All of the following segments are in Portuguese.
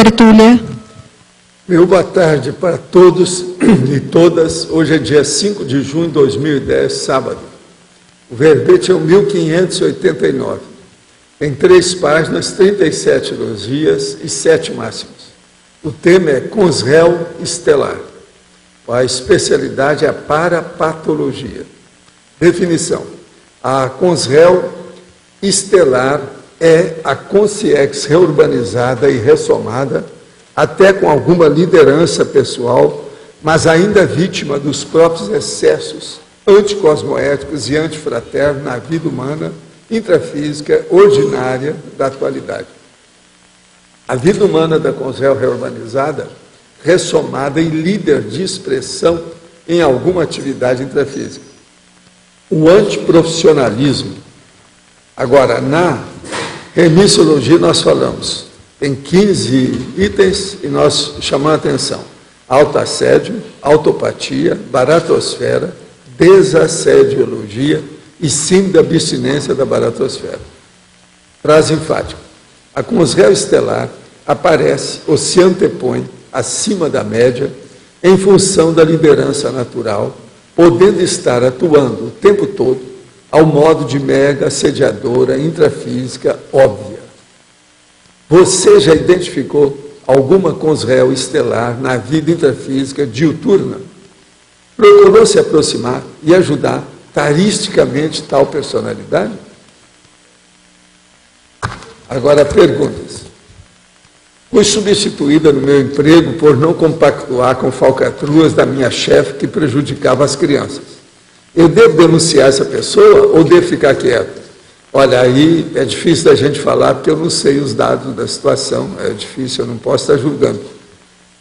Tertúlia. Meu boa tarde para todos e todas. Hoje é dia 5 de junho de 2010, sábado. O verbete é o 1589. Tem 3 páginas, 37 elogias e 7 máximos. O tema é Consréu estelar. A especialidade é a parapatologia. Definição. A Consréu estelar é a consciência reurbanizada e ressomada, até com alguma liderança pessoal, mas ainda vítima dos próprios excessos anticosmoéticos e antifraternos na vida humana, intrafísica, ordinária da atualidade. A vida humana da Consréu reurbanizada, ressomada e líder de expressão em alguma atividade intrafísica. O antiprofissionalismo. Agora, na remissiologia nós falamos, tem 15 itens e nós chamamos a atenção. Autoassédio, autopatia, baratosfera, desassediologia e síndrome da abstinência da baratosfera. Frase enfática. A Consréu estelar aparece ou se antepõe acima da média em função da liderança natural, podendo estar atuando o tempo todo ao modo de mega assediadora intrafísica óbvia. Você já identificou alguma Consréu estelar na vida intrafísica diuturna? Procurou se aproximar e ajudar taristicamente tal personalidade? Agora, perguntas. Fui substituída no meu emprego por não compactuar com falcatruas da minha chefe que prejudicava as crianças. Eu devo denunciar essa pessoa ou devo ficar quieto? Olha, aí é difícil da gente falar porque eu não sei os dados da situação, é difícil, eu não posso estar julgando.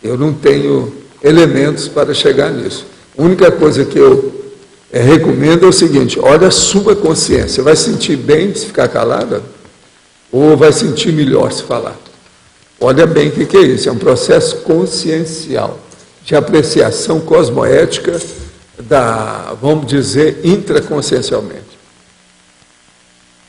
Eu não tenho elementos para chegar nisso. A única coisa que eu recomendo é o seguinte, olha a sua consciência, vai sentir bem se ficar calada? Ou vai sentir melhor se falar? Olha bem o que é isso, é um processo consciencial, de apreciação cosmoética da, vamos dizer, intraconsciencialmente.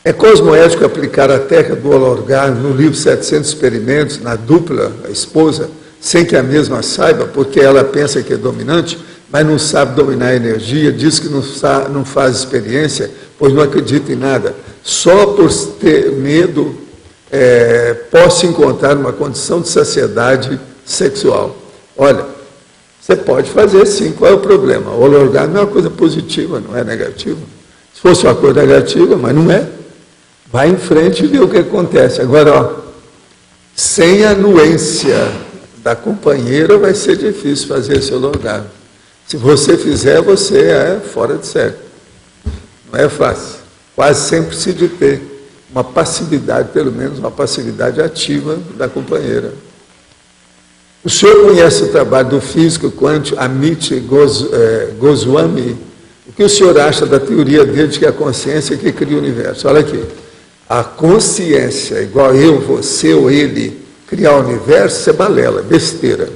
É cosmoético aplicar a técnica do orgasmo no livro 700 experimentos, na dupla, a esposa, sem que a mesma saiba, porque ela pensa que é dominante, mas não sabe dominar a energia, diz que não faz experiência, pois não acredita em nada. Só por ter medo, posso encontrar uma condição de saciedade sexual. Olha, você pode fazer sim, qual é o problema? O orgasmo é uma coisa positiva, não é negativa. Se fosse uma coisa negativa, mas não é. Vai em frente e vê o que acontece. Agora, ó, sem a anuência da companheira, vai ser difícil fazer esse orgasmo. Se você fizer, você é fora de série. Não é fácil. Quase sempre precisa de ter uma passividade, pelo menos uma passividade ativa da companheira. O senhor conhece o trabalho do físico quântico Amit Goswami? O que o senhor acha da teoria dele de que a consciência é que cria o universo? Olha aqui. A consciência, igual eu, você ou ele, criar o universo, isso é balela, besteira.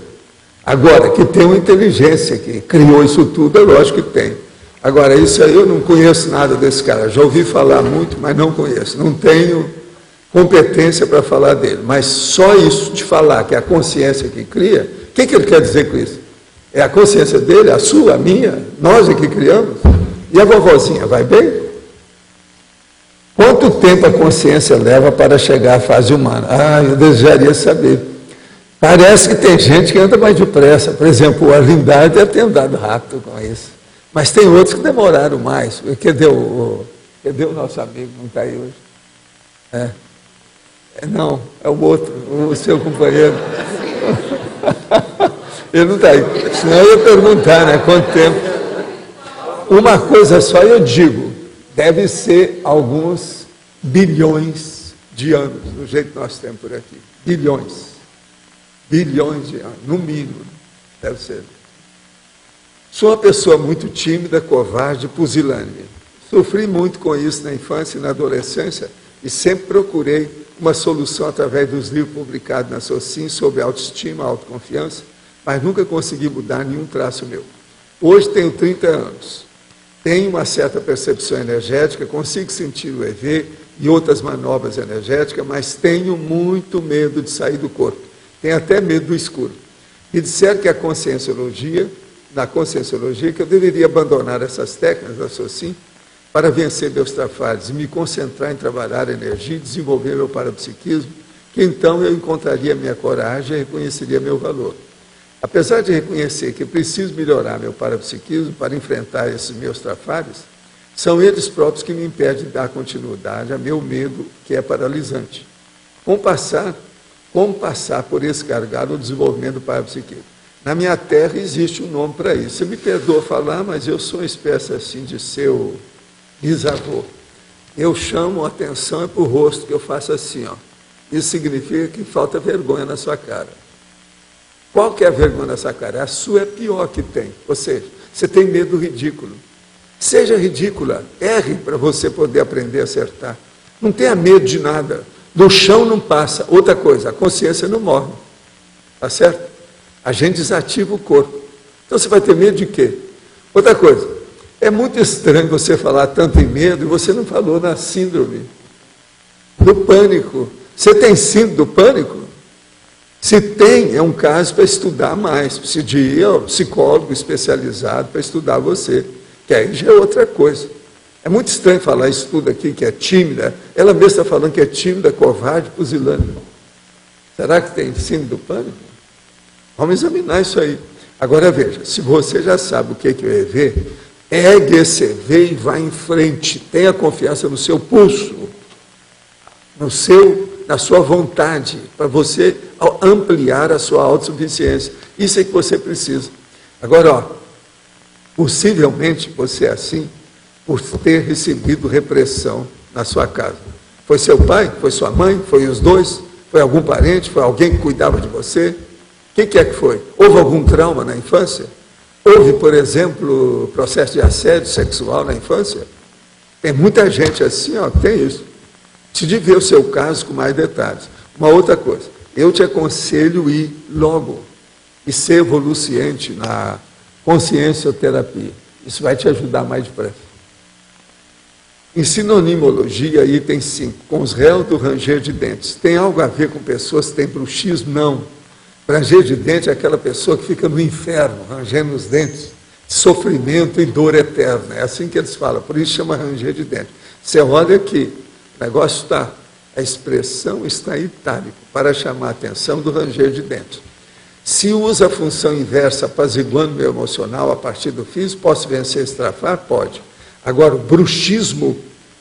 Agora, que tem uma inteligência que criou isso tudo, é lógico que tem. Agora, isso aí eu não conheço nada desse cara. Já ouvi falar muito, mas não conheço. Não tenho competência para falar dele. Mas só isso de falar que é a consciência que cria, o que ele quer dizer com isso? É a consciência dele, a sua, a minha? Nós é que criamos? E a vovozinha, vai bem? Quanto tempo a consciência leva para chegar à fase humana? Ah, eu desejaria saber. Parece que tem gente que anda mais depressa. Por exemplo, o Arlindar deve ter andado rápido com isso. Mas tem outros que demoraram mais. Cadê o nosso amigo? Não está aí hoje? Não, é o outro, o seu companheiro. Ele não está aí. Senão eu ia perguntar, né? Quanto tempo? Uma coisa só eu digo, deve ser alguns bilhões de anos, do jeito que nós temos por aqui. Bilhões. Bilhões de anos, no mínimo, deve ser. Sou uma pessoa muito tímida, covarde, pusilânime. Sofri muito com isso na infância e na adolescência e sempre procurei uma solução através dos livros publicados na Socin sobre autoestima, autoconfiança, mas nunca consegui mudar nenhum traço meu. Hoje tenho 30 anos. Tenho uma certa percepção energética, consigo sentir o EV e outras manobras energéticas, mas tenho muito medo de sair do corpo. Tem até medo do escuro. E disseram que na conscienciologia, que eu deveria abandonar essas técnicas da Socin para vencer meus trafares e me concentrar em trabalhar a energia e desenvolver meu parapsiquismo, que então eu encontraria minha coragem e reconheceria meu valor. Apesar de reconhecer que preciso melhorar meu parapsiquismo para enfrentar esses meus trafares, são eles próprios que me impedem de dar continuidade a meu medo, que é paralisante. Como passar por esse gargalo o desenvolvimento do parapsiquismo? Na minha terra existe um nome para isso. Você me perdoa falar, mas eu sou uma espécie assim de seu bisavô. Eu chamo a atenção para o rosto, que eu faço assim, ó. Isso significa que falta vergonha na sua cara. Qual que é a vergonha na sua cara? A sua é a pior que tem. Ou seja, você tem medo do ridículo. Seja ridícula, erre para você poder aprender a acertar. Não tenha medo de nada. Do chão não passa. Outra coisa, a consciência não morre. Tá certo? A gente desativa o corpo. Então você vai ter medo de quê? Outra coisa, é muito estranho você falar tanto em medo e você não falou na síndrome do pânico. Você tem síndrome do pânico? Se tem, é um caso para estudar mais. Precisa de ir ao psicólogo especializado para estudar você. Que aí já é outra coisa. É muito estranho falar isso tudo aqui, que é tímida. Ela mesma está falando que é tímida, covarde, pusilânime. Será que tem síndrome do pânico? Vamos examinar isso aí. Agora veja, se você já sabe o que é o EV, ergue esse EV e vá em frente. Tenha confiança no seu pulso, na sua vontade, para você ampliar a sua autossuficiência. Isso é que você precisa. Agora, ó, possivelmente você é assim por ter recebido repressão na sua casa. Foi seu pai? Foi sua mãe? Foi os dois? Foi algum parente? Foi alguém que cuidava de você? O que é que foi? Houve algum trauma na infância? Houve, por exemplo, processo de assédio sexual na infância? Tem muita gente assim, ó, tem isso. Te de ver o seu caso com mais detalhes. Uma outra coisa, eu te aconselho ir logo e ser evoluciente na consciencioterapia. Isso vai te ajudar mais depressa. Em sinonimologia, item 5, com os réus do ranger de dentes. Tem algo a ver com pessoas que têm bruxismo? Não. Ranger de dente é aquela pessoa que fica no inferno, rangendo os dentes, sofrimento e dor eterna. É assim que eles falam, por isso chama ranger de dente. Você olha aqui, o negócio está, a expressão está em itálico, para chamar a atenção do ranger de dente. Se usa a função inversa, apaziguando meu emocional a partir do físico, posso vencer esse trafar? Pode. Agora, o bruxismo,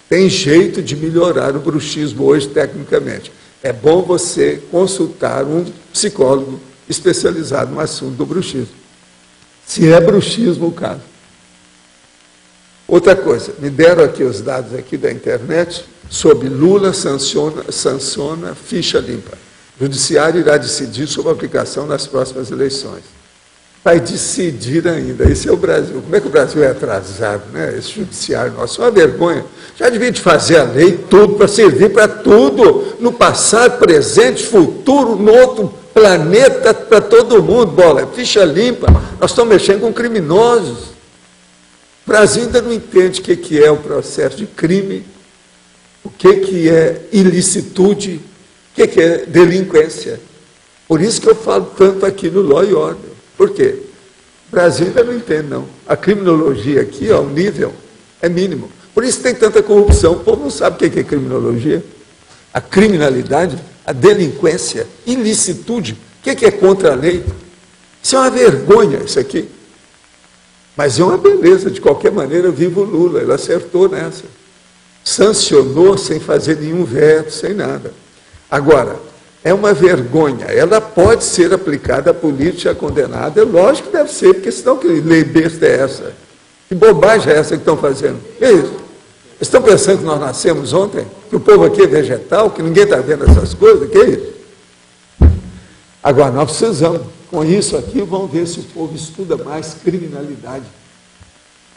tem jeito de melhorar o bruxismo hoje, tecnicamente. É bom você consultar um psicólogo especializado no assunto do bruxismo. Se é bruxismo o caso. Outra coisa, me deram aqui os dados aqui da internet sobre Lula sanciona ficha limpa. O judiciário irá decidir sobre a aplicação nas próximas eleições. Vai decidir ainda. Esse é o Brasil. Como é que o Brasil é atrasado, né? Esse judiciário nosso é uma vergonha. Já devia de fazer a lei tudo para servir para tudo, no passado, presente, futuro, no outro planeta, para todo mundo. Bola, ficha limpa. Nós estamos mexendo com criminosos. O Brasil ainda não entende o que é o processo de crime, o que é ilicitude, o que é delinquência. Por isso que eu falo tanto aqui no Law e Order. Por quê? O Brasil ainda não entende, não. A criminologia aqui, ó, o nível é mínimo. Por isso tem tanta corrupção. O povo não sabe o que é criminologia. A criminalidade, a delinquência, ilicitude. O que é contra a lei? Isso é uma vergonha, isso aqui. Mas é uma beleza. De qualquer maneira, viva o Lula. Ele acertou nessa. Sancionou sem fazer nenhum veto, sem nada. Agora, é uma vergonha. Ela pode ser aplicada à política condenada. É lógico que deve ser, porque senão que lei besta é essa? Que bobagem é essa que estão fazendo? Que é isso? Estão pensando que nós nascemos ontem? Que o povo aqui é vegetal? Que ninguém está vendo essas coisas? Que é isso? Agora, nós precisamos, com isso aqui, vamos ver se o povo estuda mais criminalidade.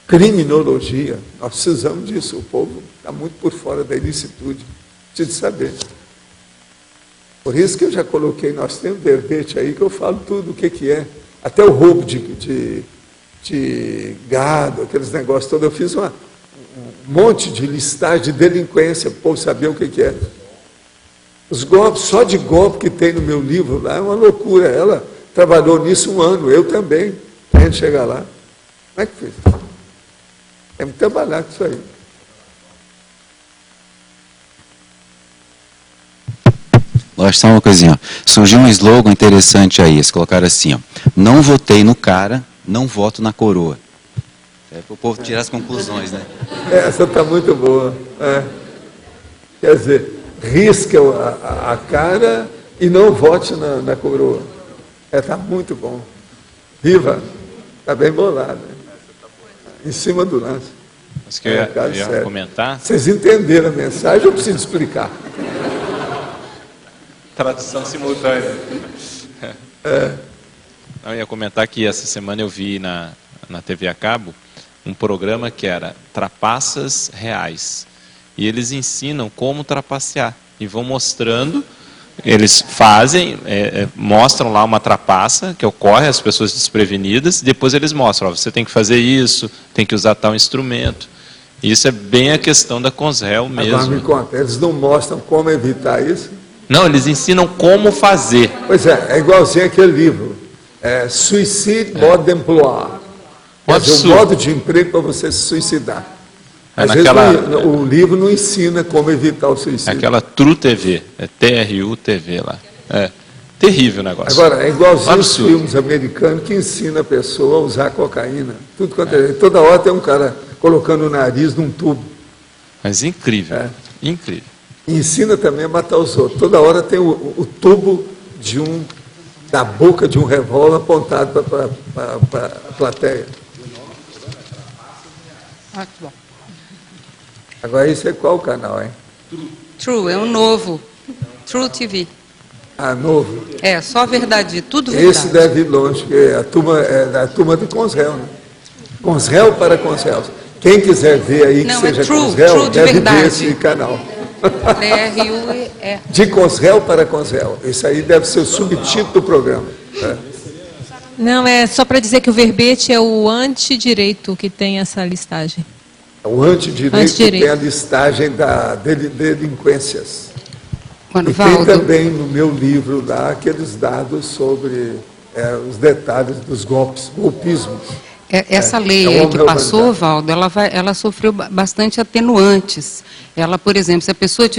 Criminologia. Nós precisamos disso. O povo está muito por fora da ilicitude. Precisa saber. Por isso que eu já coloquei, nós temos verbete aí, que eu falo tudo o que é. Até o roubo de gado, aqueles negócios todos. Eu fiz um monte de listagem de delinquência, para o povo saber o que é. Os golpes, só de golpe que tem no meu livro lá, é uma loucura. Ela trabalhou nisso 1 ano, eu também, para a gente chegar lá. Como é que fez? É muito trabalhar com isso aí. Lógico, só uma coisinha. Ó. Surgiu um slogan interessante aí. Eles colocaram assim, ó. Não votei no cara, não voto na coroa. É para o povo tirar as conclusões, né? Essa está muito boa. Quer dizer, risca a cara e não vote na coroa. Está muito bom. Viva! Está bem bolado. Em cima do lance. Mas que eu ia comentar. Vocês entenderam a mensagem ou preciso explicar? Tradução simultânea. Eu ia comentar que essa semana eu vi na TV a cabo um programa que era Trapaças Reais. E eles ensinam como trapacear. E vão mostrando, eles fazem, mostram lá uma trapaça que ocorre às pessoas desprevenidas, depois eles mostram, ó, você tem que fazer isso, tem que usar tal instrumento. Isso é bem a questão da Conselho mesmo. Agora me conta, eles não mostram como evitar isso? Não, eles ensinam como fazer. Pois é igualzinho aquele livro, Suicide Mode d'Emploi. Quer dizer, um modo de emprego para você se suicidar. Às vezes o livro não ensina como evitar o suicídio. Aquela True TV, TRU TV lá. Terrível o negócio. Agora, é igualzinho os filmes americanos que ensina a pessoa a usar cocaína. Tudo quanto toda hora tem um cara colocando o nariz num tubo. Mas incrível, incrível. E ensina também a matar os outros. Toda hora tem o tubo da boca de um revólver apontado para a plateia. Ah, que bom. Agora, isso é qual canal, hein? True, é um novo. True TV. Ah, novo? Só verdade, tudo verdade. Esse deve ir longe, porque é a turma do Conselho, né? Conselho para Conselho. Quem quiser ver aí que seja Conselho, deve ver esse canal. TRUE. De Conselho para Conselho. Isso aí deve ser o subtítulo do programa. Não, é só para dizer que o verbete é o antidireito que tem essa listagem. O antidireito tem a listagem da delinquências. E tem também no meu livro lá aqueles dados sobre os detalhes dos golpismos. Essa lei aí que passou, Valdo, ela sofreu bastante atenuantes. Ela, por exemplo, se a pessoa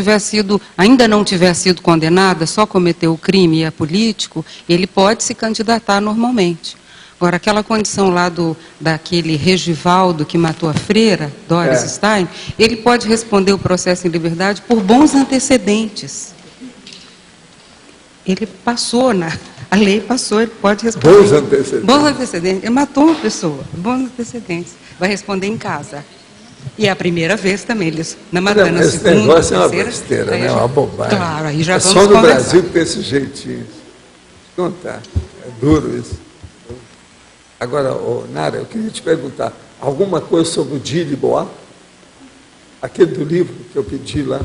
ainda não tiver sido condenada, só cometeu o crime e é político, ele pode se candidatar normalmente. Agora, aquela condição lá daquele Regivaldo que matou a freira, Doris Stein, ele pode responder o processo em liberdade por bons antecedentes. Ele passou a lei passou, ele pode responder. Bons antecedentes. Bons antecedentes. Ele matou uma pessoa, bons antecedentes. Vai responder em casa. E é a primeira vez também, eles na matando a segunda, esse negócio é uma terceira, besteira, né? É uma bobagem. Claro, aí já vamos só no conversar. Brasil que tem esse jeitinho. Contar. É duro isso. Agora, Nara, eu queria te perguntar, alguma coisa sobre o Gilles Bois? Aquele do livro que eu pedi lá.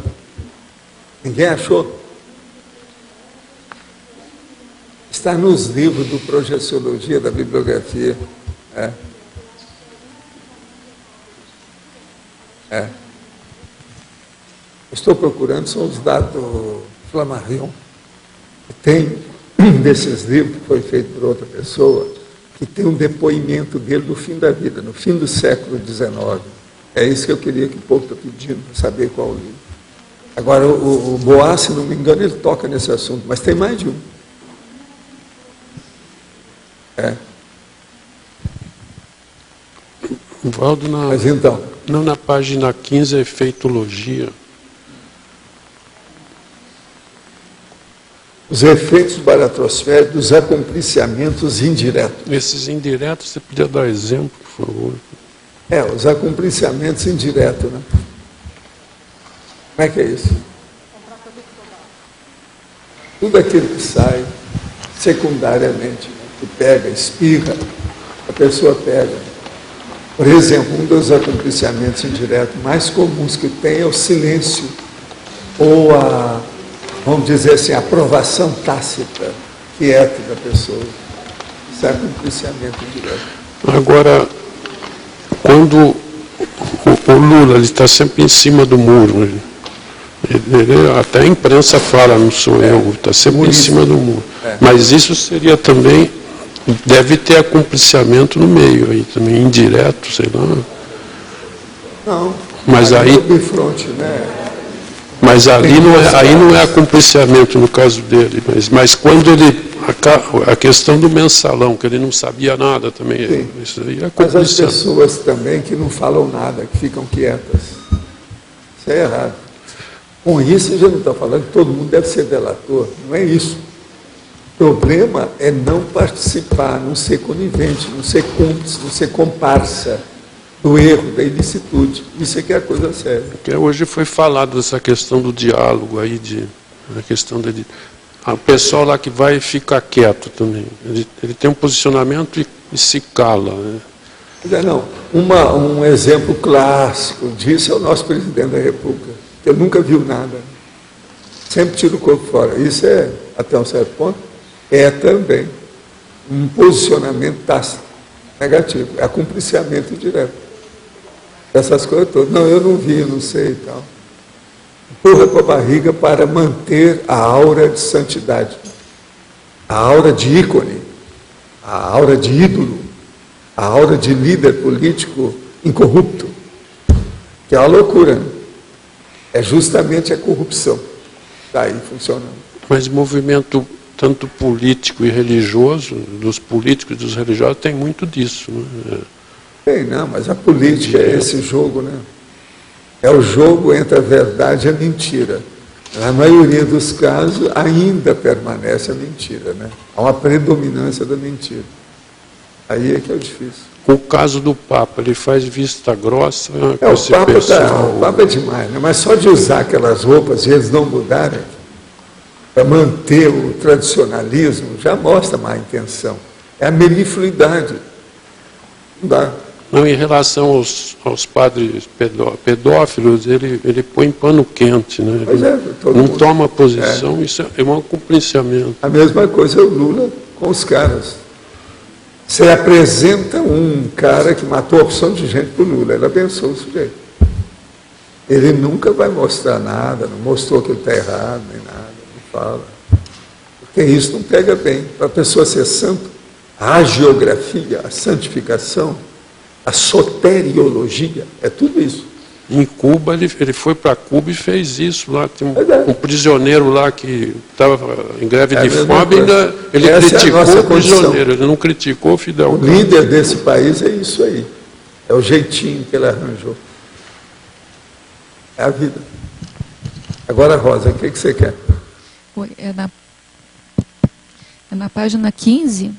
Ninguém achou? Está nos livros do Projeciologia, da bibliografia. Estou procurando, são os dados do Flammarion. Tem um desses livros que foi feito por outra pessoa, que tem um depoimento dele no fim da vida, no fim do século XIX. É isso que eu queria que o povo está pedindo, para saber qual o livro. Agora, o Boas, se não me engano, ele toca nesse assunto, mas tem mais de um. Valdo, mas então? Não, na página 15, a efeitologia. Os efeitos baratrosféricos dos acompliciamentos indiretos. Esses indiretos, você podia dar exemplo, por favor? Os acompliciamentos indiretos, né? Como é que é isso? Tudo aquilo que sai secundariamente, né? Que pega, espirra, a pessoa pega. Por exemplo, um dos acompliciamentos indiretos mais comuns que tem é o silêncio, ou vamos dizer assim, a aprovação tácita, quieta da pessoa. Isso é acompliciamento indireto. Agora, quando o Lula está sempre em cima do muro, Até a imprensa fala, não sou eu, está sempre em cima do muro. Mas isso seria também, deve ter acompliciamento no meio aí também, indireto, sei lá. Não. Mas aí, bifronte, né? mas ali não é acompliciamento no caso dele, mas quando ele, a questão do mensalão, que ele não sabia nada também, Sim. Isso aí é Mas as acompliciamento. pessoas também que não falam nada, que ficam quietas. Isso é errado. Com isso, eu já não estou falando que todo mundo deve ser delator. Não é isso. O problema é não participar, não ser conivente, não ser cúmplice, não ser comparsa do erro, da ilicitude. Isso é que é a coisa séria. Porque hoje foi falado dessa questão do diálogo aí, a questão dele. O pessoal lá que vai ficar quieto também. Ele tem um posicionamento e se cala. Né? Não, um exemplo clássico disso é o nosso presidente da República, que eu nunca viu nada. Sempre tira o corpo fora. Isso é, até um certo ponto, é também um posicionamento tácito, negativo. É acompliciamento direto. Essas coisas todas. Não, eu não vi, não sei e tal. Empurra com a barriga para manter a aura de santidade, a aura de ícone, a aura de ídolo, a aura de líder político incorrupto, que é uma loucura, né? É justamente a corrupção. Daí funcionando. Mas movimento tanto político e religioso, dos políticos e dos religiosos, tem muito disso. Né? Tem, não, mas a política é esse jogo, né? É o jogo entre a verdade e a mentira. Na maioria dos casos, ainda permanece a mentira, né? Há uma predominância da mentira. Aí é que é o difícil. O caso do Papa, ele faz vista grossa com O esse Papa, pessoal. o Papa é demais, né? Mas só de usar aquelas roupas e eles não mudarem, para manter o tradicionalismo, já mostra má intenção. É a melifluidade. Não dá. Não, em relação aos padres pedófilos, ele põe pano quente, né? Pois é, todo não mundo. toma posição, isso é um acompliciamento. A mesma coisa é o Lula com os caras. Você apresenta um cara que matou a opção de gente para o Lula, ele abençoou o sujeito. Ele nunca vai mostrar nada, não mostrou que ele está errado, nem nada, não fala. Porque isso não pega bem. Para a pessoa ser santo, a hagiografia, a santificação, a soteriologia, é tudo isso. Em Cuba, ele foi para Cuba e fez isso lá. Tem um prisioneiro lá que estava em greve de fome, ele criticou o prisioneiro, ele não criticou o Fidel. O líder desse país é isso aí. É o jeitinho que ele arranjou. É a vida. Agora, Rosa, o que você quer? É na página 15,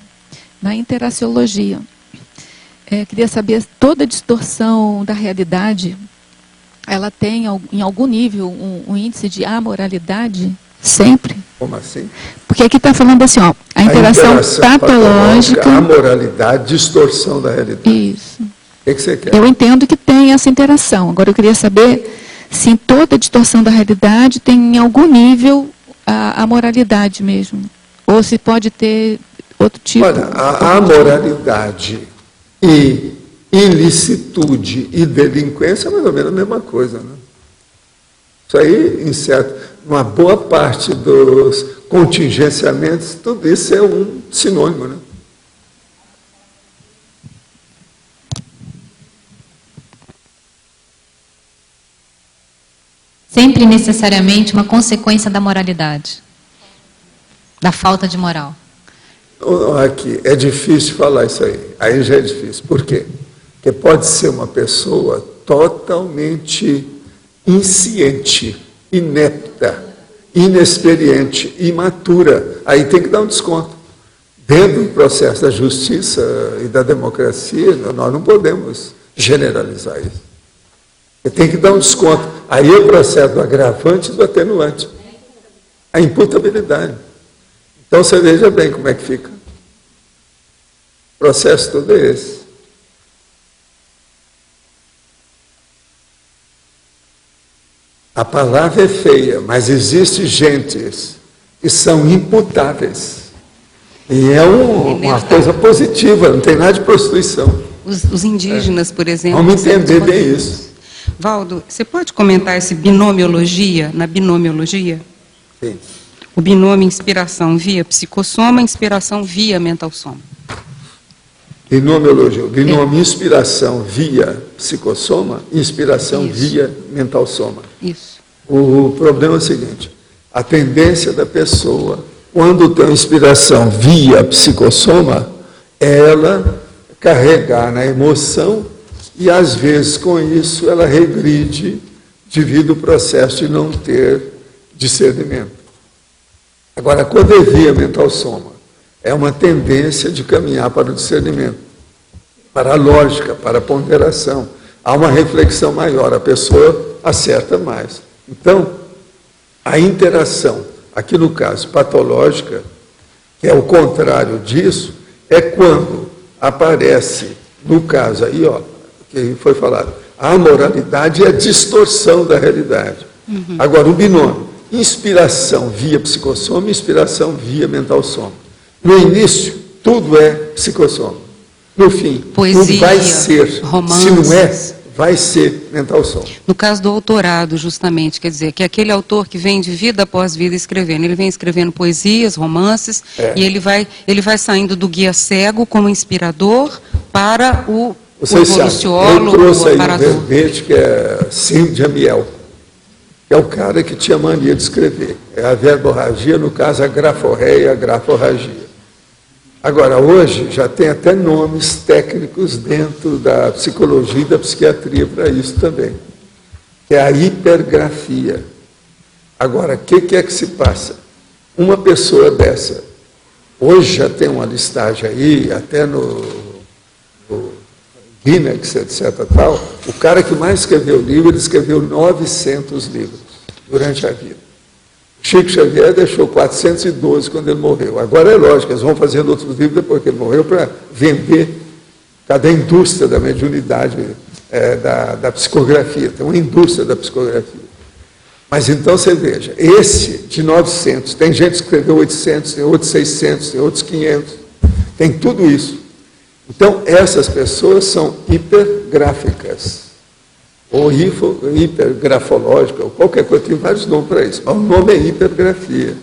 na interaciologia. Queria saber, toda distorção da realidade, ela tem, em algum nível, um índice de amoralidade? Sempre? Como assim? Porque aqui está falando assim, ó, a interação patológica... Amoralidade, distorção da realidade. Isso. O que você quer? Eu entendo que tem essa interação. Agora, eu queria saber se em toda distorção da realidade tem, em algum nível, a moralidade mesmo. Ou se pode ter outro tipo... Olha, a amoralidade e ilicitude e delinquência é mais ou menos a mesma coisa, né? Isso aí, em uma boa parte dos contingenciamentos, tudo isso é um sinônimo, né? Sempre necessariamente uma consequência da moralidade, da falta de moral. Aqui, é difícil falar isso aí já é difícil. Por quê? Porque pode ser uma pessoa totalmente insciente, inepta, inexperiente, imatura. Aí tem que dar um desconto. Dentro do processo da justiça e da democracia, nós não podemos generalizar isso. Tem que dar um desconto. Aí é o processo do agravante e do atenuante. A imputabilidade. Então, você veja bem como é que fica. O processo todo é esse. A palavra é feia, mas existe gentes que são imputáveis. E é uma coisa positiva, não tem nada de prostituição. Os indígenas, por exemplo... Vamos entender bem isso. Valdo, você pode comentar esse binomiologia, na binomiologia? Sim. O binômio inspiração via psicossoma, inspiração via mental soma. Binomiologia. Binômio inspiração via psicossoma, inspiração via mental soma. Isso. O problema é o seguinte, a tendência da pessoa, quando tem inspiração via psicossoma, é ela carregar na emoção e, às vezes, com isso, ela regride devido ao processo de não ter discernimento. Agora, quando é via mental soma, é uma tendência de caminhar para o discernimento, para a lógica, para a ponderação. Há uma reflexão maior, a pessoa acerta mais. Então, a interação, aqui no caso patológica, que é o contrário disso, é quando aparece, no caso aí, ó, que foi falado, a amoralidade e a distorção da realidade. Agora, o binômio, inspiração via psicossoma, inspiração via mental soma. No início, tudo é psicossoma. No fim, poesia, tudo vai ser, romances. Se não é, vai ser mental soma. No caso do autorado, justamente, quer dizer, que aquele autor que vem de vida após vida escrevendo, ele vem escrevendo poesias, romances, e ele vai saindo do guia cego como inspirador para o evoluciólogo, eu trouxe aí parador. um verbete que é Sim de Amiel, que é o cara que tinha mania de escrever. É a verborragia, no caso a graforreia e a graforragia. Agora, hoje, já tem até nomes técnicos dentro da psicologia e da psiquiatria para isso também, que é a hipergrafia. Agora, o que é que se passa? Uma pessoa dessa, hoje já tem uma listagem aí, até no Guinness, etc. Tal, o cara que mais escreveu livro, ele escreveu 900 livros durante a vida. Chico Xavier deixou 412 quando ele morreu. Agora é lógico, eles vão fazendo outros livros depois que ele morreu para vender. Cada indústria da mediunidade, da psicografia, tem uma indústria da psicografia. Mas então você veja, esse de 900, tem gente que escreveu 800, tem outros 600, tem outros 500, tem tudo isso. Então essas pessoas são hipergráficas. Ou hipergrafológica, ou qualquer coisa, tem vários nomes para isso, mas o nome é hipergrafia.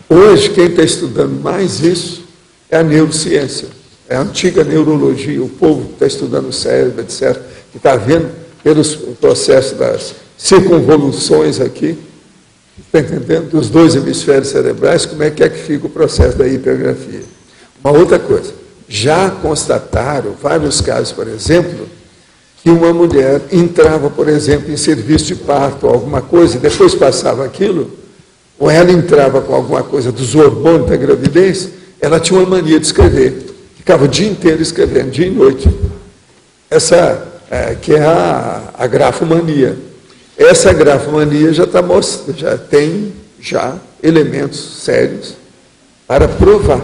Hoje, quem está estudando mais isso é a neurociência, é a antiga neurologia, o povo que está estudando o cérebro, etc., que está vendo pelos processos das circunvoluções aqui, está entendendo, dos dois hemisférios cerebrais, como é que fica o processo da hipergrafia. Uma outra coisa, já constataram vários casos, por exemplo, que uma mulher entrava, por exemplo, em serviço de parto, alguma coisa, e depois passava aquilo, ou ela entrava com alguma coisa dos hormônios da gravidez, ela tinha uma mania de escrever, ficava o dia inteiro escrevendo, dia e noite. Essa que é a grafomania. Essa grafomania já tem elementos sérios para provar.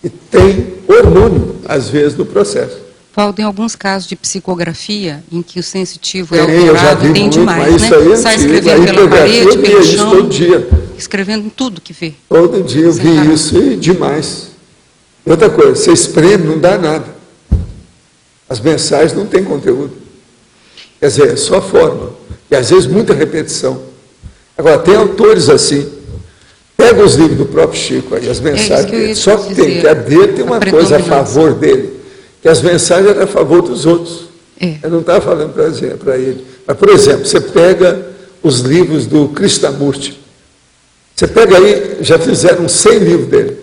E tem hormônio, às vezes, no processo. Valdo, em alguns casos de psicografia, em que o sensitivo é alterado, tem demais, mas isso aí é sai antigo. escrevendo pela parede, pelo chão, todo dia. escrevendo tudo que vê. Todo dia eu vi isso e demais. E outra coisa, você espreme, não dá nada. As mensagens não têm conteúdo. Quer dizer, é só forma. E às vezes muita repetição. Agora, tem autores assim. Pega os livros do próprio Chico aí, as mensagens dele. Só que tem que a dele tem uma coisa a favor dele, que as mensagens eram a favor dos outros. Eu não estava falando para ele. Mas, por exemplo, você pega os livros do Krishnamurti. Você pega aí, já fizeram 100 livros dele.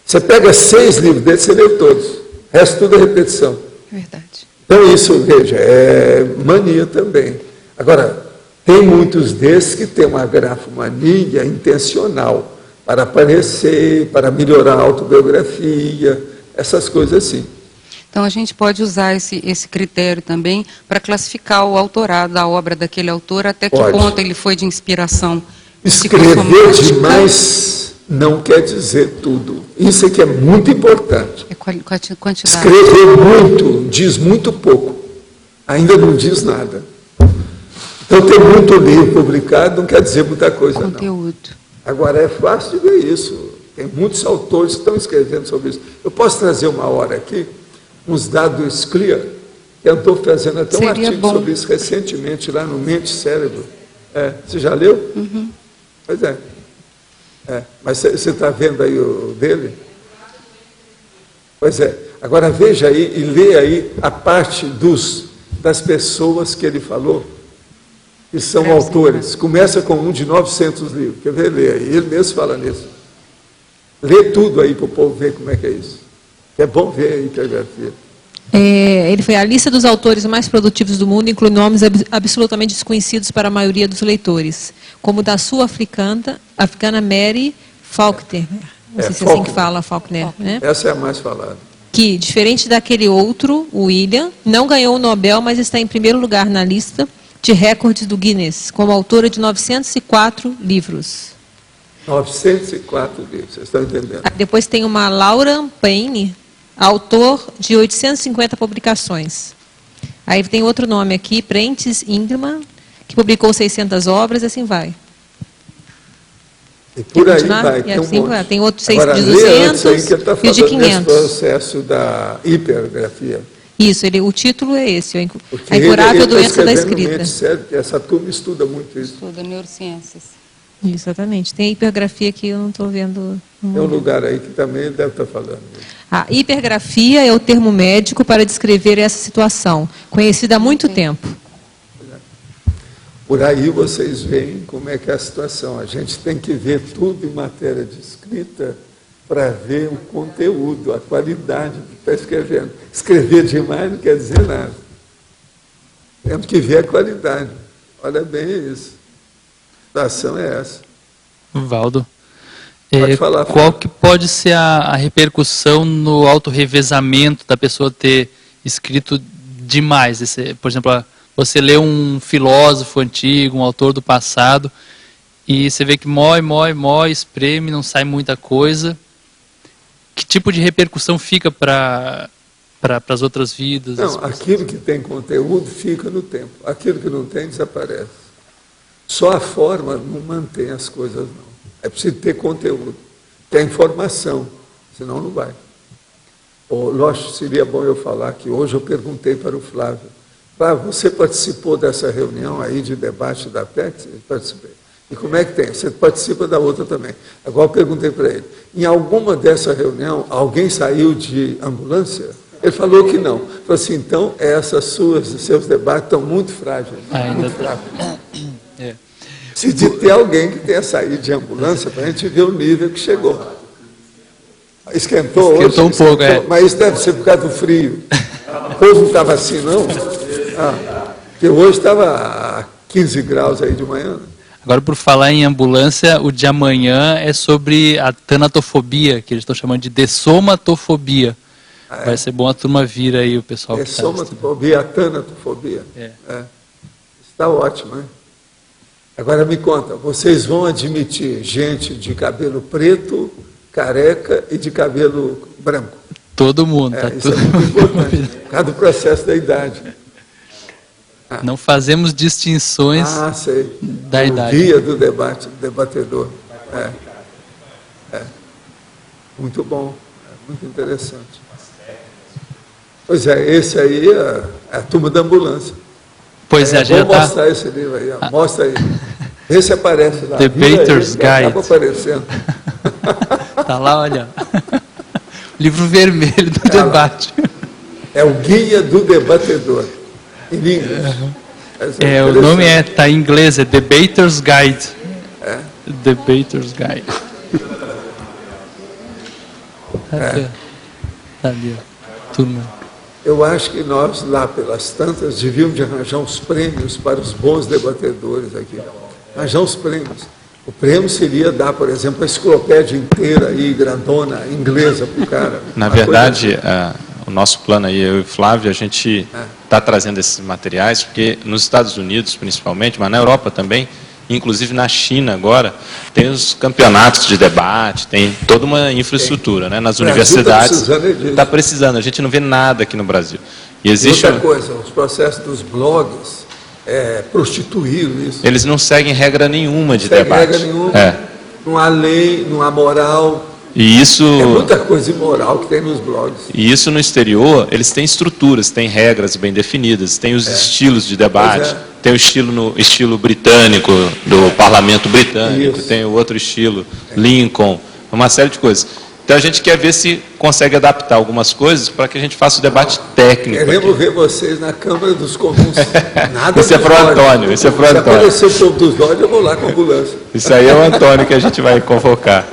Você pega 6 livros dele, você leu todos. O resto tudo é repetição. Verdade. Então isso, veja, é mania também. Agora, tem muitos desses que têm uma grafomania intencional, para aparecer, para melhorar a autobiografia, essas coisas assim. Então, a gente pode usar esse critério também para classificar o autorado da obra daquele autor, até que ponto ele foi de inspiração. Escrever demais não quer dizer tudo. Isso aqui é muito importante. É quantidade. Escrever muito diz muito pouco. Ainda não diz nada. Então, ter muito livro publicado não quer dizer muita coisa, conteúdo. Não. Agora, é fácil de ver isso. Tem muitos autores que estão escrevendo sobre isso. Eu posso trazer uma hora aqui uns dados do SCLEAR, que andou fazendo até um Seria artigo bom. sobre isso recentemente, lá no Mente e Cérebro. Você já leu? Uhum. Pois é. Mas você está vendo aí o dele? Pois é. Agora veja aí e lê aí a parte das pessoas que ele falou, que são autores. Começa com um de 900 livros. Quer ver? Lê aí. Ele mesmo fala nisso. Lê tudo aí para o povo ver como é que é isso. É bom ver a hipergrafia. Ele foi a lista dos autores mais produtivos do mundo, inclui nomes absolutamente desconhecidos para a maioria dos leitores, como da sul-africana Mary Faulkner. Não sei se é assim que fala, Faulkner, né? Essa é a mais falada. Que, diferente daquele outro, o William, não ganhou o Nobel, mas está em primeiro lugar na lista de recordes do Guinness, como autora de 904 livros. 904 livros, vocês estão entendendo? Depois tem uma Laura Payne, autor de 850 publicações. Aí tem outro nome aqui, Prentice Ingman, que publicou 600 obras, e assim vai. E por aí vai, e assim vai. Tem outros Agora, de 200 aí que ele tá e de falando 500. desse processo da hipergrafia. Isso, o título é esse, Porque A Incurável ele tá Doença da escrevendo Escrita. mente, sério, essa turma estuda muito isso. Estuda neurociências. Exatamente. Tem a hipergrafia que eu não estou vendo. Tem um lugar aí que também ele deve estar falando. A hipergrafia é o termo médico para descrever essa situação, conhecida há muito tempo. Por aí vocês veem como é que é a situação. A gente tem que ver tudo em matéria de escrita para ver o conteúdo, a qualidade que está escrevendo. Escrever demais não quer dizer nada. Temos que ver a qualidade. Olha bem isso. A situação é essa. Valdo, Pode falar, qual que pode ser a repercussão no autorrevezamento da pessoa ter escrito demais? Por exemplo, você lê um filósofo antigo, um autor do passado, e você vê que mói, espreme, não sai muita coisa. Que tipo de repercussão fica para as outras vidas? Não, aquilo que tem conteúdo fica no tempo. Aquilo que não tem, desaparece. Só a forma não mantém as coisas, não. É preciso ter conteúdo, ter informação, senão não vai. Lógico, seria bom eu falar que hoje eu perguntei para o Flávio, Flávio, você participou dessa reunião aí de debate da PEC? Eu participei. E como é que tem? Você participa da outra também. Agora eu perguntei para ele, em alguma dessa reunião, alguém saiu de ambulância? Ele falou que não. Ele falou assim, então, seus debates estão muito frágeis, muito fracos. Se de ter alguém que tenha saído de ambulância, para a gente ver o nível que chegou. Esquentou hoje? Um pouco, Mas isso deve ser por causa do frio. O povo não estava assim, não? Porque hoje estava a 15 graus aí de manhã. Agora, por falar em ambulância, o de amanhã é sobre a tanatofobia, que eles estão chamando de dessomatofobia. Vai ser bom a turma vir aí, o pessoal. Dessomatofobia, a tanatofobia. Está ótimo, hein? Agora me conta, vocês vão admitir gente de cabelo preto, careca e de cabelo branco? Todo mundo. Isso é muito importante, por causa do processo da idade. Não fazemos distinções da idade. Guia do debate, do debatedor. Muito bom, muito interessante. Pois é, esse aí é a turma da ambulância. Pois é, já vou mostrar esse livro aí, mostra aí. Vê se aparece lá. Debater's Guide. Acaba aparecendo. Tá lá, olha. Livro vermelho do debate. É o Guia do Debatedor, em inglês. O nome tá em inglês, é Debater's Guide. Debater's Guide. Tá ali, ó. Turma. Eu acho que nós, lá pelas tantas, devíamos de arranjar uns prêmios para os bons debatedores aqui. Arranjar uns prêmios. O prêmio seria dar, por exemplo, a enciclopédia inteira aí, grandona, inglesa para o cara. Na verdade, o nosso plano aí, eu e o Flávio, a gente está trazendo esses materiais, porque nos Estados Unidos, principalmente, mas na Europa também, inclusive na China agora, tem os campeonatos de debate, tem toda uma infraestrutura, né? Nas universidades. Está precisando, a gente não vê nada aqui no Brasil. E existe outra coisa, os processos dos blogs prostituíram isso. Eles não seguem regra nenhuma de debate. Regra nenhuma, não há lei, não há moral, E isso... É muita coisa imoral que tem nos blogs. E isso no exterior, eles têm estruturas, têm regras bem definidas, têm os estilos de debate, tem o estilo britânico, do parlamento britânico, Isso. tem o outro estilo, Lincoln, uma série de coisas. Então a gente quer ver se consegue adaptar algumas coisas para que a gente faça o debate técnico. Queremos ver vocês na Câmara dos Comuns. Nada Isso é pro Antônio, isso é pro Antônio. Se aparecer o povo dos olhos, eu vou lá com a ambulância. Isso aí é o Antônio que a gente vai convocar.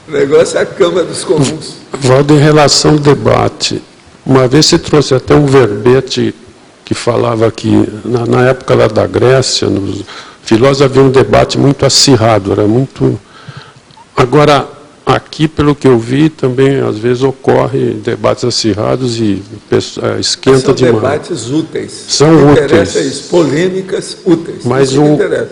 O negócio é a Câmara dos Comuns. Valdo, em relação ao debate, uma vez você trouxe até um verbete que falava que, na época lá da Grécia, nos filósofos havia um debate muito acirrado, era muito... Agora, aqui, pelo que eu vi, também, às vezes, ocorre debates acirrados e esquenta São demais. debates úteis. São O que úteis. interessa é isso, polêmicas úteis. Mas isso que interessa.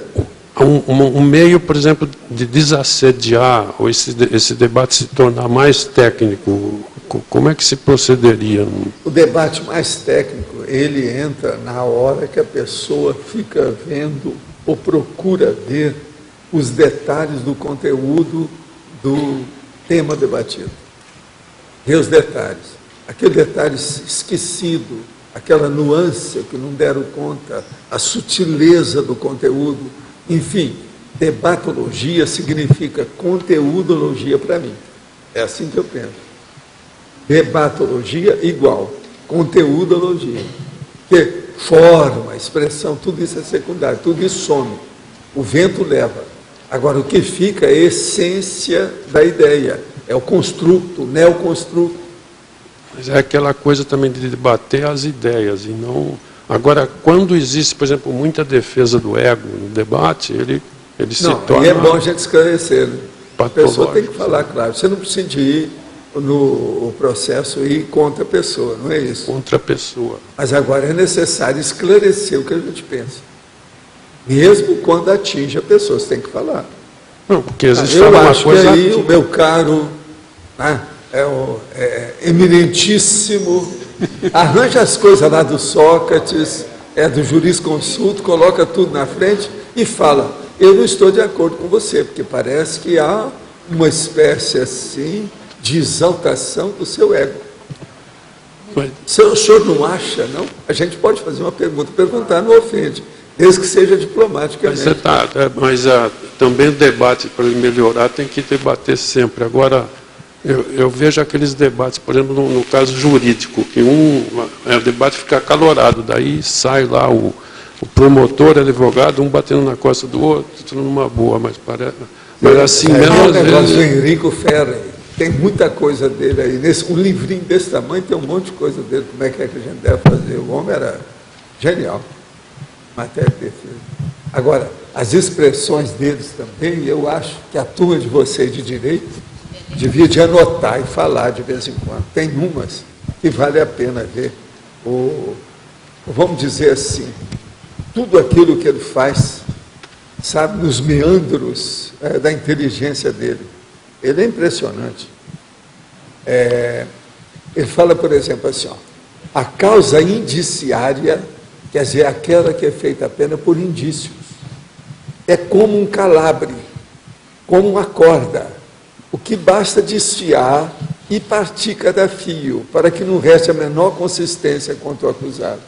um meio, por exemplo, de desassediar, ou esse debate se tornar mais técnico, como é que se procederia? O debate mais técnico, ele entra na hora que a pessoa fica vendo ou procura ver os detalhes do conteúdo do tema debatido. Ver os detalhes. Aquele detalhe esquecido, aquela nuance que não deram conta, a sutileza do conteúdo. Enfim, debatologia significa conteudologia para mim. É assim que eu penso. Debatologia igual conteudologia. Porque forma, expressão, tudo isso é secundário, tudo isso some. O vento leva. Agora, o que fica é a essência da ideia. É o construto, o neoconstruto. Mas é aquela coisa também de debater as ideias e não... Agora, quando existe, por exemplo, muita defesa do ego no debate, ele se torna... E é bom a gente esclarecer, né? A pessoa tem que falar, claro. Você não precisa de ir no processo ir contra a pessoa, não é isso? Contra a pessoa. Mas agora é necessário esclarecer o que a gente pensa. Mesmo quando atinge a pessoa, você tem que falar. Não, porque existe eu uma acho coisa que aí o meu caro, né, eminentíssimo, arranja as coisas lá do Sócrates, do jurisconsulto, coloca tudo na frente e fala, eu não estou de acordo com você, porque parece que há uma espécie assim de exaltação do seu ego. Se o senhor não acha, não? A gente pode fazer uma pergunta, perguntar não ofende, desde que seja diplomaticamente. Mas também o debate, para ele melhorar, tem que debater sempre. Agora, eu vejo aqueles debates, por exemplo, no caso jurídico, que o debate fica acalorado, daí sai lá o promotor, o advogado, um batendo na costa do outro, tudo numa boa, mas assim mesmo às vezes... O Henrico Ferrer, tem muita coisa dele aí, um livrinho desse tamanho, tem um monte de coisa dele, como é que a gente deve fazer. O homem era genial, matéria de defesa. Agora, as expressões deles também, eu acho que a turma de vocês de direito devia de anotar e falar de vez em quando. Tem umas que vale a pena ver. Vamos dizer assim, tudo aquilo que ele faz, sabe, nos meandros da inteligência dele. Ele é impressionante. Ele fala, por exemplo, assim, a causa indiciária, quer dizer, aquela que é feita apenas por indícios, é como um calabre, como uma corda, o que basta desfiar e partir cada fio, para que não reste a menor consistência contra o acusado.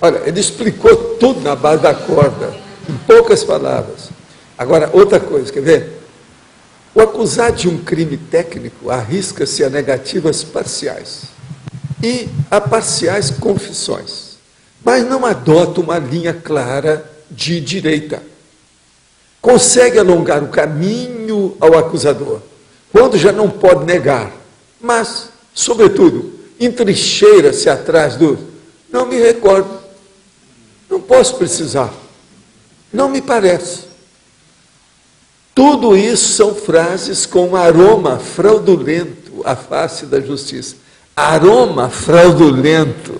Olha, ele explicou tudo na base da corda, em poucas palavras. Agora, outra coisa, quer ver? O acusado de um crime técnico arrisca-se a negativas parciais e a parciais confissões, mas não adota uma linha clara de direita. Consegue alongar o caminho ao acusador, quando já não pode negar, mas, sobretudo, entrincheira-se atrás do não me recordo, não posso precisar, não me parece. Tudo isso são frases com aroma fraudulento à face da justiça. Aroma fraudulento.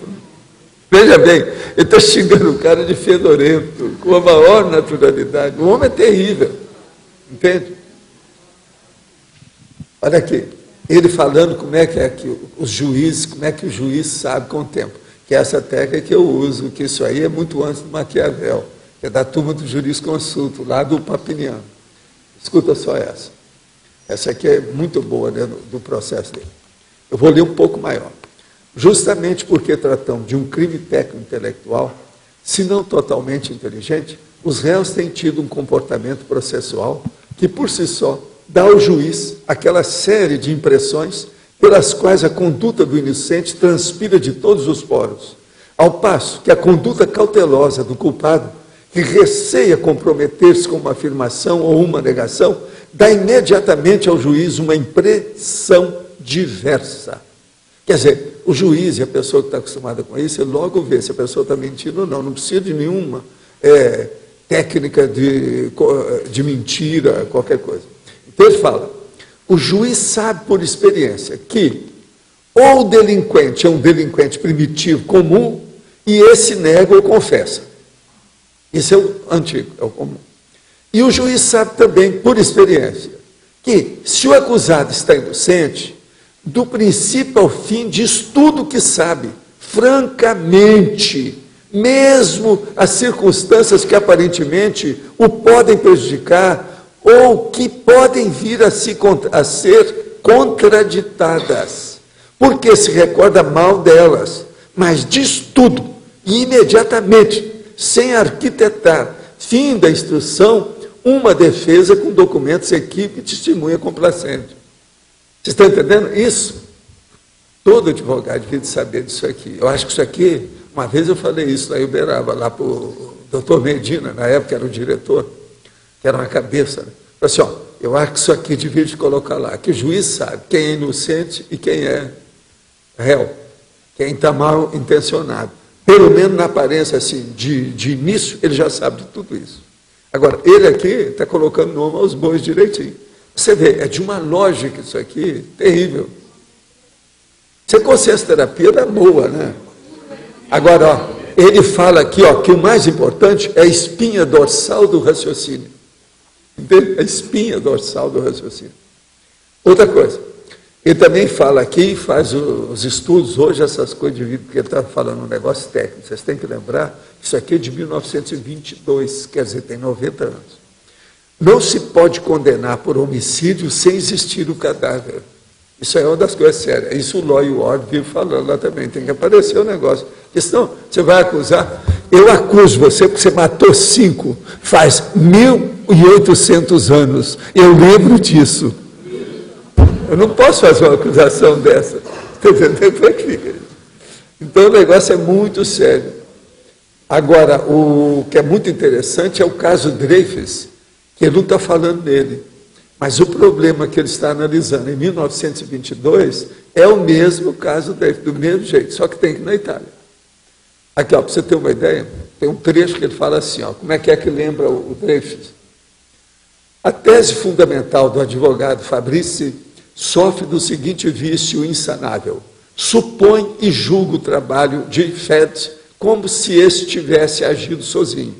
Veja bem, ele está xingando o cara de fedorento, com a maior naturalidade. O homem é terrível, entende? Olha aqui, ele falando como é que os juízes, como é que o juiz sabe com o tempo. Que é essa técnica que eu uso, que isso aí é muito antes do Maquiavel, que é da turma do jurisconsulto, lá do Papiniano. Escuta só essa. Essa aqui é muito boa, né, do processo dele. Eu vou ler um pouco maior. Justamente porque tratamos de um crime técnico-intelectual, se não totalmente inteligente, os réus têm tido um comportamento processual que, por si só, dá ao juiz aquela série de impressões pelas quais a conduta do inocente transpira de todos os poros, ao passo que a conduta cautelosa do culpado, que receia comprometer-se com uma afirmação ou uma negação, dá imediatamente ao juiz uma impressão diversa. Quer dizer, o juiz e a pessoa que está acostumada com isso, ele logo vê se a pessoa está mentindo ou não, não precisa de nenhuma técnica de mentira, qualquer coisa. Então ele fala, o juiz sabe por experiência que ou o delinquente é um delinquente primitivo comum e esse nega ou confessa. Isso é o antigo, é o comum. E o juiz sabe também, por experiência, que se o acusado está inocente, do princípio ao fim diz tudo o que sabe, francamente, mesmo as circunstâncias que aparentemente o podem prejudicar ou que podem vir a ser contraditadas, porque se recorda mal delas, mas diz tudo, e imediatamente, sem arquitetar, fim da instrução, uma defesa com documentos, equipe e testemunha complacente. Vocês estão entendendo? Isso, todo advogado devia saber disso aqui. Eu acho que isso aqui, uma vez eu falei isso lá em Uberaba, lá para o doutor Medina, na época era o diretor, que era uma cabeça, né? Falei assim, ó, eu acho que isso aqui devia de colocar lá, que o juiz sabe quem é inocente e quem é réu, quem está mal intencionado. Pelo menos na aparência assim, de início, ele já sabe de tudo isso. Agora, ele aqui está colocando nome aos bois direitinho. Você vê, é de uma lógica isso aqui, terrível. Isso é consciência-terapia da boa, né? Agora, ó, ele fala aqui, ó, que o mais importante é a espinha dorsal do raciocínio. Entende? A espinha dorsal do raciocínio. Outra coisa, ele também fala aqui, faz os estudos hoje, essas coisas de vida, porque ele está falando um negócio técnico. Vocês têm que lembrar, isso aqui é de 1922, quer dizer, tem 90 anos. Não se pode condenar por homicídio sem existir o cadáver. Isso é uma das coisas sérias. Isso o Lloyd Ward vive falando lá também. Tem que aparecer o negócio. Porque senão você vai acusar. Eu acuso você porque você matou 5 faz 1.800 anos. Eu lembro disso. Eu não posso fazer uma acusação dessa. Está entendendo? Como é que fica isso? Então o negócio é muito sério. Agora, o que é muito interessante é o caso Dreyfus, que ele não está falando nele. Mas o problema que ele está analisando em 1922 é o mesmo caso Dreyfus, do mesmo jeito, só que tem que ir na Itália. Aqui, para você ter uma ideia, tem um trecho que ele fala assim, ó, como é que lembra o Dreyfus? A tese fundamental do advogado Fabrice sofre do seguinte vício insanável. Supõe e julga o trabalho de Fed como se este tivesse agido sozinho.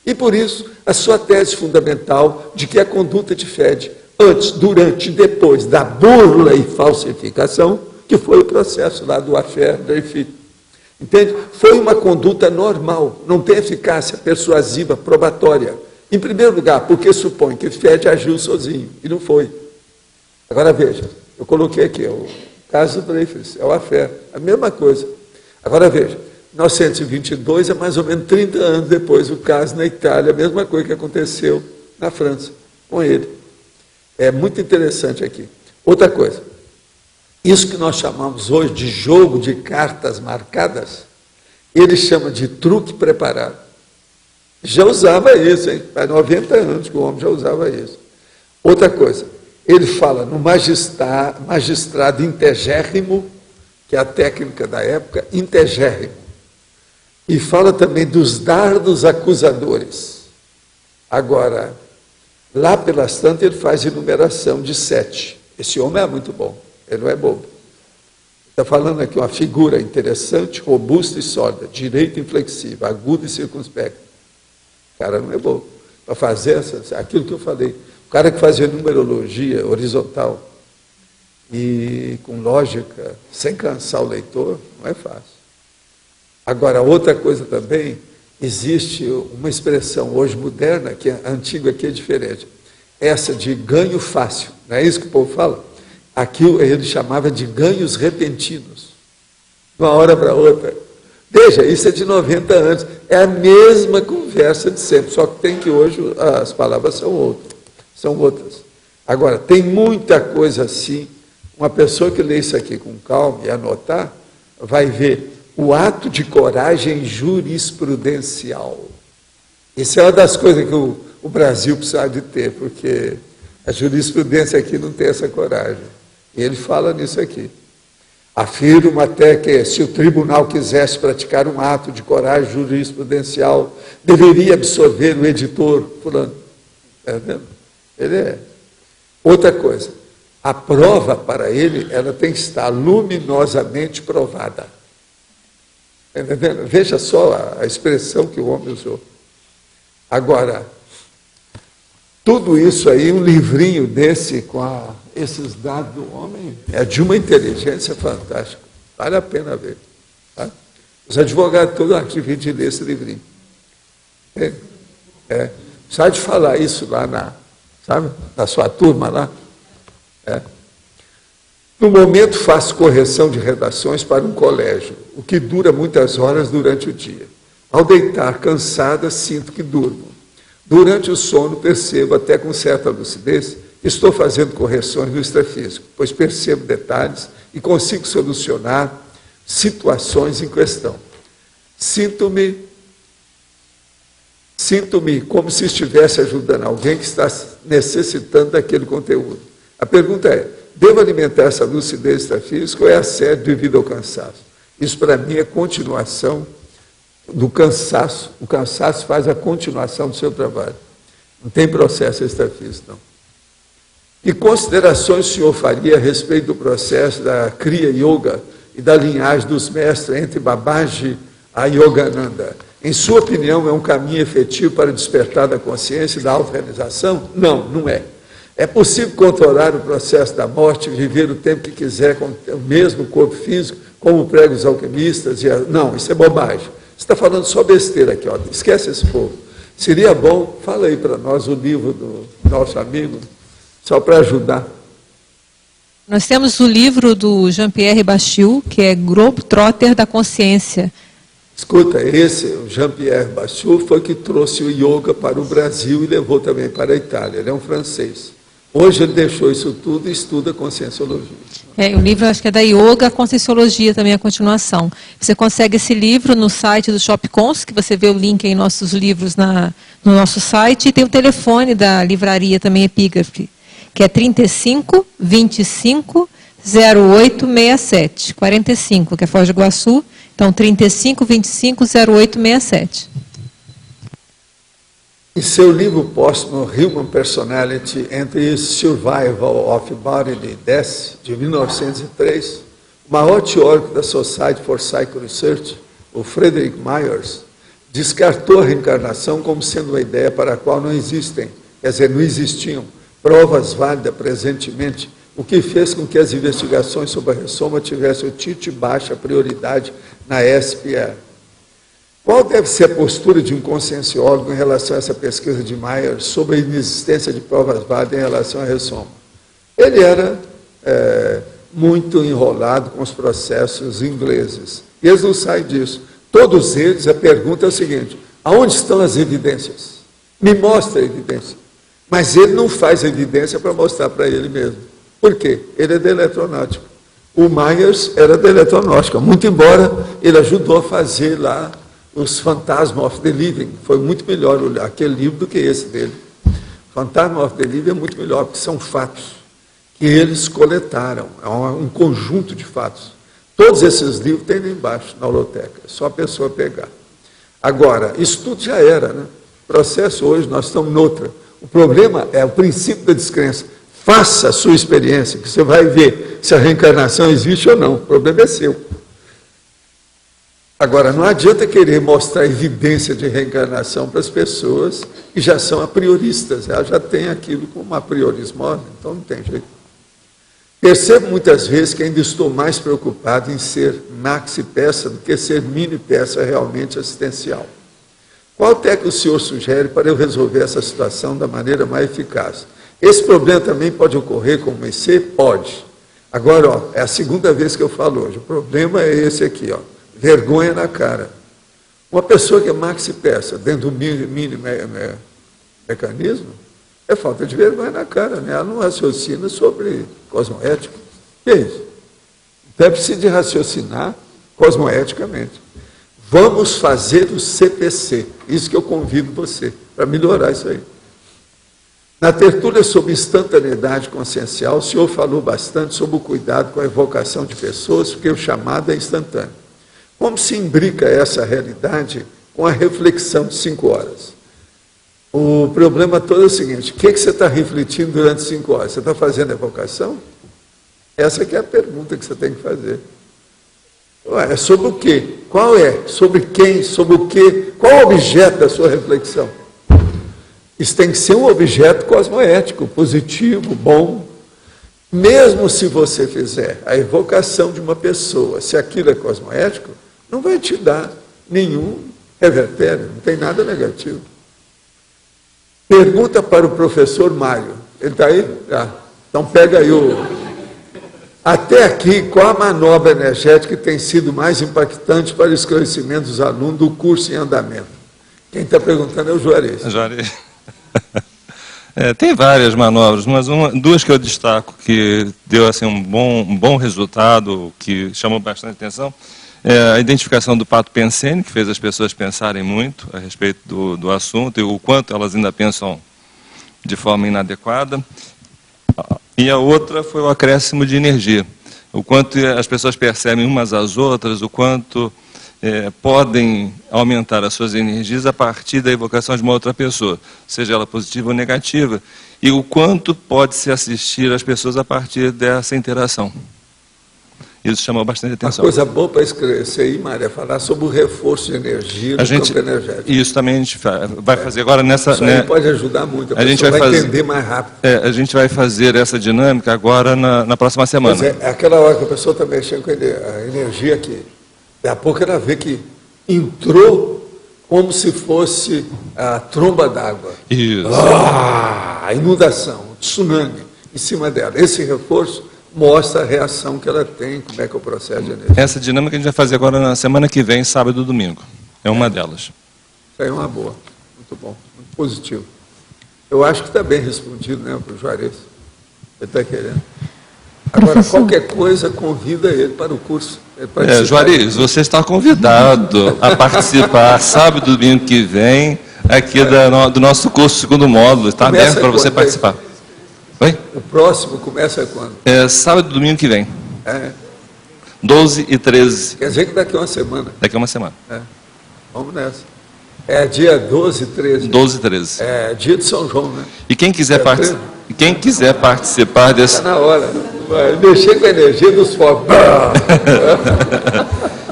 E por isso, a sua tese fundamental de que a conduta de Fed, antes, durante e depois da burla e falsificação, que foi o processo lá do affaire Dreyfus. Entende? Foi uma conduta normal, não tem eficácia persuasiva, probatória. Em primeiro lugar, porque supõe que Fed agiu sozinho, e não foi. Agora veja, eu coloquei aqui, o caso do Dreyfus, é o affaire, a mesma coisa. Agora veja, 1922 é mais ou menos 30 anos depois o caso na Itália, a mesma coisa que aconteceu na França com ele. É muito interessante aqui. Outra coisa, isso que nós chamamos hoje de jogo de cartas marcadas, ele chama de truque preparado. Já usava isso, hein? Faz 90 anos que o homem já usava isso. Outra coisa, ele fala no magistrado integérrimo, que é a técnica da época, integérrimo. E fala também dos dardos acusadores. Agora, lá pelas tantas, ele faz enumeração de 7. Esse homem é muito bom, ele não é bobo. Está falando aqui uma figura interessante, robusta e sólida, direita e inflexível, aguda e circunspecta. O cara não é bobo. Para fazer aquilo que eu falei, o cara que fazia numerologia horizontal e com lógica, sem cansar o leitor, não é fácil. Agora, outra coisa também, existe uma expressão hoje moderna, que a antiga aqui é diferente. essa de ganho fácil, não é isso que o povo fala? Aqui ele chamava de ganhos repentinos, de uma hora para outra. Veja, isso é de 90 anos, é a mesma conversa de sempre, só que tem que hoje as palavras são outras. Agora, tem muita coisa assim, uma pessoa que lê isso aqui com calma e anotar, vai ver o ato de coragem jurisprudencial. Isso é uma das coisas que o Brasil precisa de ter, porque a jurisprudência aqui não tem essa coragem. E ele fala nisso aqui. Afirmo até que, se o tribunal quisesse praticar um ato de coragem jurisprudencial, deveria absorver o editor fulano. Está vendo? Ele é. Outra coisa, a prova para ele, ela tem que estar luminosamente provada. Está entendendo? Veja só a expressão que o homem usou. Agora, tudo isso aí, um livrinho desse com esses dados do homem, é de uma inteligência fantástica. Vale a pena ver. Tá? Os advogados todos aqui vêm de ler esse livrinho. Precisa de falar isso lá na sua turma lá. No momento faço correção de redações para um colégio, o que dura muitas horas durante o dia. Ao deitar cansada, sinto que durmo. Durante o sono, percebo, até com certa lucidez, que estou fazendo correções no extrafísico, pois percebo detalhes e consigo solucionar situações em questão. Sinto-me como se estivesse ajudando alguém que está necessitando daquele conteúdo. A pergunta é, devo alimentar essa lucidez extrafísica ou é assédio devido ao cansaço? Isso, para mim, é continuação do cansaço. O cansaço faz a continuação do seu trabalho. Não tem processo extrafísico, não. Que considerações o senhor faria a respeito do processo da Kriya Yoga e da linhagem dos mestres entre Babaji a Yogananda? Em sua opinião, é um caminho efetivo para o despertar da consciência e da autorrealização? Não, não é. É possível controlar o processo da morte, viver o tempo que quiser com o mesmo corpo físico, como pregam os alquimistas? Não, isso é bobagem. Você está falando só besteira aqui, ó. Esquece esse povo. Seria bom, fala aí para nós o livro do nosso amigo, só para ajudar. Nós temos o livro do Jean-Pierre Bachil, que é Globetrotter da Consciência. Escuta, o Jean-Pierre Bachil foi que trouxe o yoga para o Brasil e levou também para a Itália. Ele é um francês. Hoje ele deixou isso tudo e estuda Conscienciologia. O livro acho que é da Yoga, Conscienciologia também é a continuação. Você consegue esse livro no site do Shopcons, que você vê o link em nossos livros no nosso site, e tem o telefone da livraria também, Epígrafe, que é 35 25 0867, 45, que é Foz do Iguaçu, então 35 25 0867. Em seu livro póstumo, Human Personality and the Survival of Bodily Death, de 1903, o maior teórico da Society for Psycho Research, o Frederick Myers, descartou a reencarnação como sendo uma ideia para a qual não existiam provas válidas presentemente, o que fez com que as investigações sobre a ressoma tivessem o título de baixa prioridade na SPA. Qual deve ser a postura de um conscienciólogo em relação a essa pesquisa de Myers sobre a inexistência de provas válidas em relação à ressoma? Ele era muito enrolado com os processos ingleses. E eles não saem disso. Todos eles, a pergunta é o seguinte, aonde estão as evidências? Me mostra a evidência. Mas ele não faz evidência para mostrar para ele mesmo. Por quê? Ele é da eletronáutica. O Myers era da eletronáutica, muito embora ele ajudou a fazer lá os Phantasm of the Living. Foi muito melhor aquele livro do que esse dele. Phantasm of the Living é muito melhor, porque são fatos que eles coletaram. É um conjunto de fatos. Todos esses livros tem lá embaixo, na holoteca. É só a pessoa pegar. Agora, isso tudo já era, né? O processo hoje, nós estamos noutra. O problema é o princípio da descrença. Faça a sua experiência, que você vai ver se a reencarnação existe ou não. O problema é seu. Agora, não adianta querer mostrar evidência de reencarnação para as pessoas que já são a prioristas. Elas já têm aquilo como a priorismose, então não tem jeito. Percebo muitas vezes que ainda estou mais preocupado em ser maxi-peça do que ser mini-peça realmente assistencial. Qual técnica o senhor sugere para eu resolver essa situação da maneira mais eficaz? Esse problema também pode ocorrer com o IC? Pode. Agora, ó, é a segunda vez que eu falo hoje. O problema é esse aqui, ó, vergonha na cara. Uma pessoa que é maxi-peça dentro do mini mecanismo é falta de vergonha na cara, né? Ela não raciocina sobre cosmoética. Que é isso? Deve-se de raciocinar cosmoeticamente. Vamos fazer o CPC. Isso que eu convido você, para melhorar isso aí. Na tertúlia sobre instantaneidade consciencial, o senhor falou bastante sobre o cuidado com a evocação de pessoas, porque o chamado é instantâneo. Como se imbrica essa realidade com a reflexão de 5 horas? O problema todo é o seguinte: o que você está refletindo durante 5 horas? Você está fazendo evocação? Essa que é a pergunta que você tem que fazer. Ué, é sobre o quê? Qual é? Sobre quem? Sobre o quê? Qual o objeto da sua reflexão? Isso tem que ser um objeto cosmoético, positivo, bom. Mesmo se você fizer a evocação de uma pessoa, se aquilo é cosmoético, não vai te dar nenhum revertério, não tem nada negativo. Pergunta para o professor Mário. Ele está aí? Tá. Então pega aí o... Até aqui, qual a manobra energética que tem sido mais impactante para o esclarecimento dos alunos do curso em andamento? Quem está perguntando é o Juarez. Juarez. Tem várias manobras, mas duas que eu destaco que deu assim, um bom resultado, que chamou bastante atenção, é a identificação do pato pensene, que fez as pessoas pensarem muito a respeito do assunto e o quanto elas ainda pensam de forma inadequada. E a outra foi o acréscimo de energia, o quanto as pessoas percebem umas às outras, o quanto podem aumentar as suas energias a partir da evocação de uma outra pessoa, seja ela positiva ou negativa, e o quanto pode-se assistir as pessoas a partir dessa interação. Isso chamou bastante atenção. Uma coisa boa para esclarecer aí, Maria, é falar sobre o reforço de energia no campo energético. Isso também a gente vai fazer agora nessa... Isso aí pode ajudar muito, a gente vai entender mais rápido. A gente vai fazer essa dinâmica agora na próxima semana. Mas é aquela hora que a pessoa está mexendo com a energia aqui. Daqui a pouco ela vê que entrou como se fosse a tromba d'água. Isso. A inundação, o tsunami em cima dela. Esse reforço mostra a reação que ela tem, como é que é o processo de energia. Essa dinâmica a gente vai fazer agora na semana que vem, sábado e domingo. É uma delas. Isso aí é uma boa. Muito bom, muito positivo. Eu acho que está bem respondido, né, para o Juarez. Ele está querendo. Agora, professor, qualquer coisa, convida ele para o curso. Juarez, você está convidado a participar sábado e domingo que vem, aqui do nosso curso segundo módulo. Está aberto para você participar. Oi? O próximo começa quando? Sábado e domingo que vem. 12 e 13. Quer dizer que daqui a uma semana. Daqui a uma semana. Vamos nessa. É dia 12 e 13. 12 e 13. É dia de São João, né? E quem quiser, participar desse... Está na hora. Vai mexer com a energia dos fogos.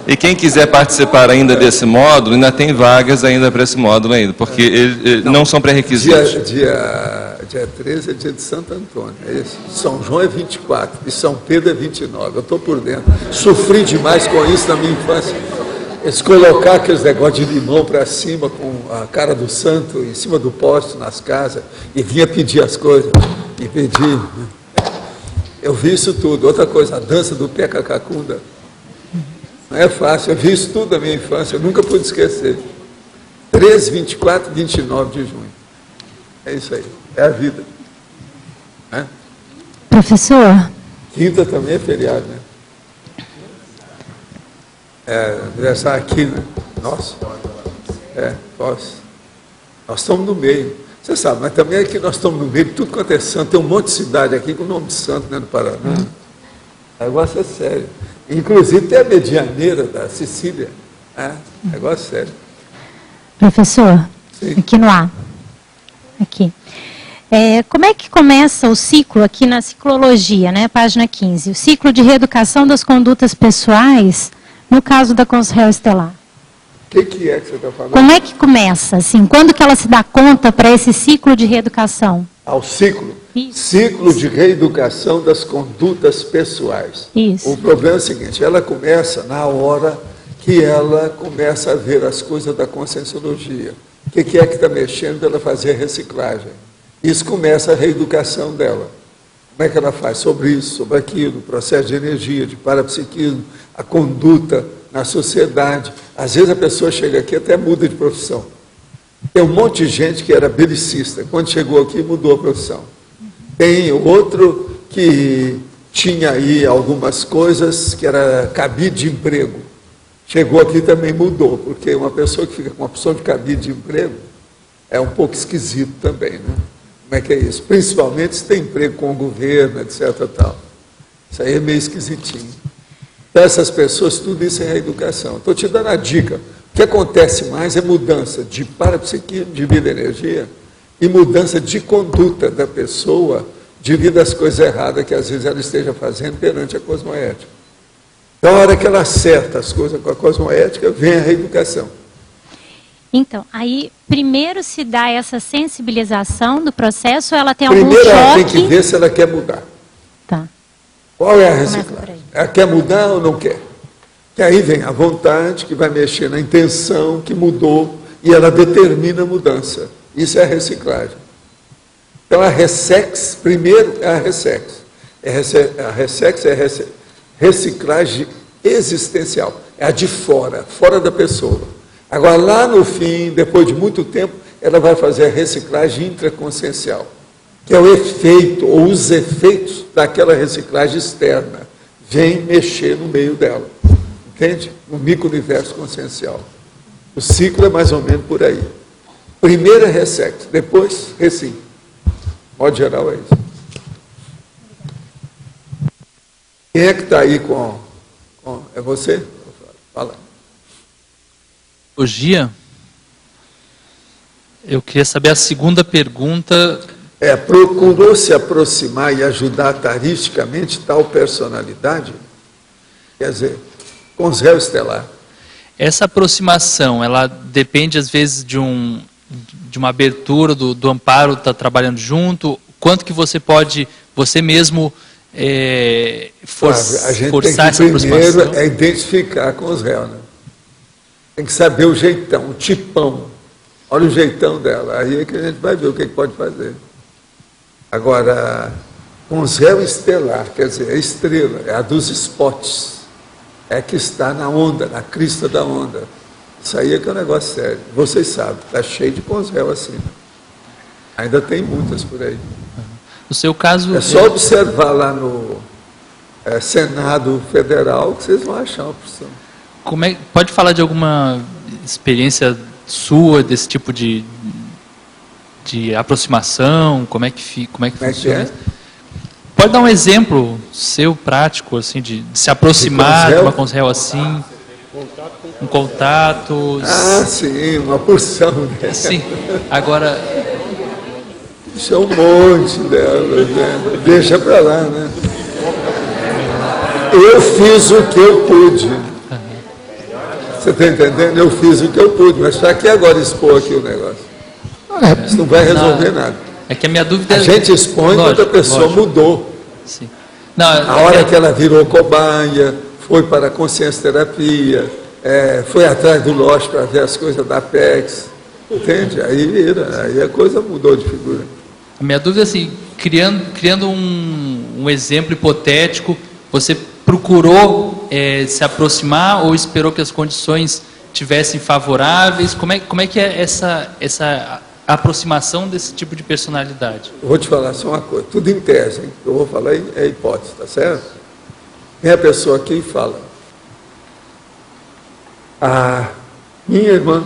E quem quiser participar ainda desse módulo, ainda tem vagas ainda para esse módulo ainda, porque não são pré-requisitos. Dia 13 é dia de Santo Antônio, é isso. São João é 24 e São Pedro é 29. Eu estou por dentro. Sofri demais com isso na minha infância. Eles colocar aqueles negócios de limão para cima com a cara do santo em cima do poste nas casas e vinha pedir as coisas. E pedir. Eu vi isso tudo. Outra coisa, a dança do pé cacacunda. Não é fácil. Eu vi isso tudo na minha infância. Eu nunca pude esquecer. 13, 24 e 29 de junho. É isso aí. É a vida. Professor? Quinta também é feriado, né? Aniversário aqui, né? Nossa. Nós estamos no meio. Você sabe, mas também aqui nós estamos no meio de tudo quanto é santo. Tem um monte de cidade aqui com o nome de santo, né, no Paraná. O negócio é sério. Inclusive tem a Medianeira da Sicília. Negócio sério. Professor, sim. Aqui no A. Aqui. Como é que começa o ciclo aqui na ciclologia, né, página 15? O ciclo de reeducação das condutas pessoais no caso da consciência estelar. O que é que você está falando? Como é que começa? Assim, quando que ela se dá conta para esse ciclo de reeducação? Ao ciclo? Isso. Ciclo de reeducação das condutas pessoais. Isso. O problema é o seguinte, ela começa na hora que ela começa a ver as coisas da conscienciologia. O que é que está mexendo para ela fazer a reciclagem? Isso começa a reeducação dela. Como é que ela faz? Sobre isso, sobre aquilo, processo de energia, de parapsiquismo, a conduta na sociedade. Às vezes a pessoa chega aqui e até muda de profissão. Tem um monte de gente que era belicista. Quando chegou aqui, mudou a profissão. Tem outro que tinha aí algumas coisas que era cabide de emprego. Chegou aqui também mudou, porque uma pessoa que fica com uma opção de cabide de emprego é um pouco esquisito também, né? Como é que é isso? Principalmente se tem emprego com o governo, etc. Tal. Isso aí é meio esquisitinho. Então, essas pessoas, tudo isso é a educação. Estou te dando a dica. O que acontece mais é mudança de parapsiquismo, de vida e energia, e mudança de conduta da pessoa devido às coisas erradas que às vezes ela esteja fazendo perante a cosmoética. Na hora que ela acerta as coisas com a cosmoética, vem a reeducação. Então, aí primeiro se dá essa sensibilização do processo, ou ela tem algum choque? Primeiro ela tem que ver se ela quer mudar. Tá. Qual é a reciclagem? Ela quer mudar ou não quer? Que aí vem a vontade, que vai mexer na intenção, que mudou, e ela determina a mudança. Isso é a reciclagem. Então a ressex, primeiro é a ressex. A ressex é a reciclagem existencial. É a de fora, fora da pessoa. Agora, lá no fim, depois de muito tempo, ela vai fazer a reciclagem intraconsciencial, que é o efeito, ou os efeitos daquela reciclagem externa. Vem mexer no meio dela. Entende? No micro-universo consciencial. O ciclo é mais ou menos por aí. Primeiro é ressex, depois recim. De modo geral é isso. Quem é que está aí com... É você? Fala. Eu queria saber a segunda pergunta. Procurou se aproximar e ajudar taristicamente tal personalidade? Quer dizer, com os réus estelar. Essa aproximação, ela depende às vezes de uma abertura do amparo, está trabalhando junto? Quanto que você pode, você mesmo, forçar essa aproximação? Primeiro é identificar com os réus, né? Tem que saber o jeitão, o tipão. Olha o jeitão dela, aí é que a gente vai ver o que pode fazer. Agora, com os réus estelar, quer dizer, a estrela, é a dos spots, é que está na onda, na crista da onda. Isso aí é que é um negócio sério. Vocês sabem, está cheio de consréu assim. Ainda tem muitas por aí. No seu caso... É só observar lá no Senado Federal que vocês vão achar uma opção. Pode falar de alguma experiência sua desse tipo de aproximação? Como é que funciona? Pode dar um exemplo seu, prático, assim, de se aproximar de uma consréu assim? Um contato... sim, uma porção dela. Sim, agora... Isso é um monte dela, né? Deixa para lá, né? Eu fiz o que eu pude. Você está entendendo? Eu fiz o que eu pude, mas para que agora expor aqui o negócio? Isso não vai resolver nada. É que a minha dúvida a gente expõe que outra pessoa mudou. Sim. A hora que ela virou cobaia, foi para a consciência terapia, foi atrás do Lost para ver as coisas da Apex, entende? Aí a coisa mudou de figura. A minha dúvida é assim, criando um exemplo hipotético, você procurou se aproximar ou esperou que as condições tivessem favoráveis? Como é que é essa aproximação desse tipo de personalidade? Eu vou te falar só uma coisa, tudo em tese, hein? Eu vou falar é hipótese, tá certo? Vem a pessoa aqui e fala: a minha irmã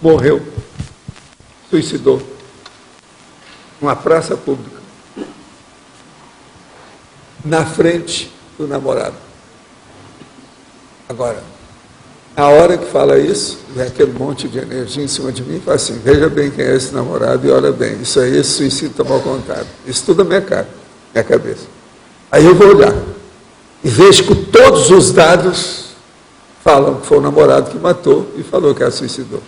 morreu, suicidou, numa praça pública, na frente do namorado. Agora, a hora que fala isso, vem aquele monte de energia em cima de mim e fala assim: veja bem quem é esse namorado e olha bem, isso aí, esse suicídio está mal contado. Isso tudo é minha cabeça. Aí eu vou olhar e vejo que todos os dados falam que foi o namorado que matou e falou que ela suicidou.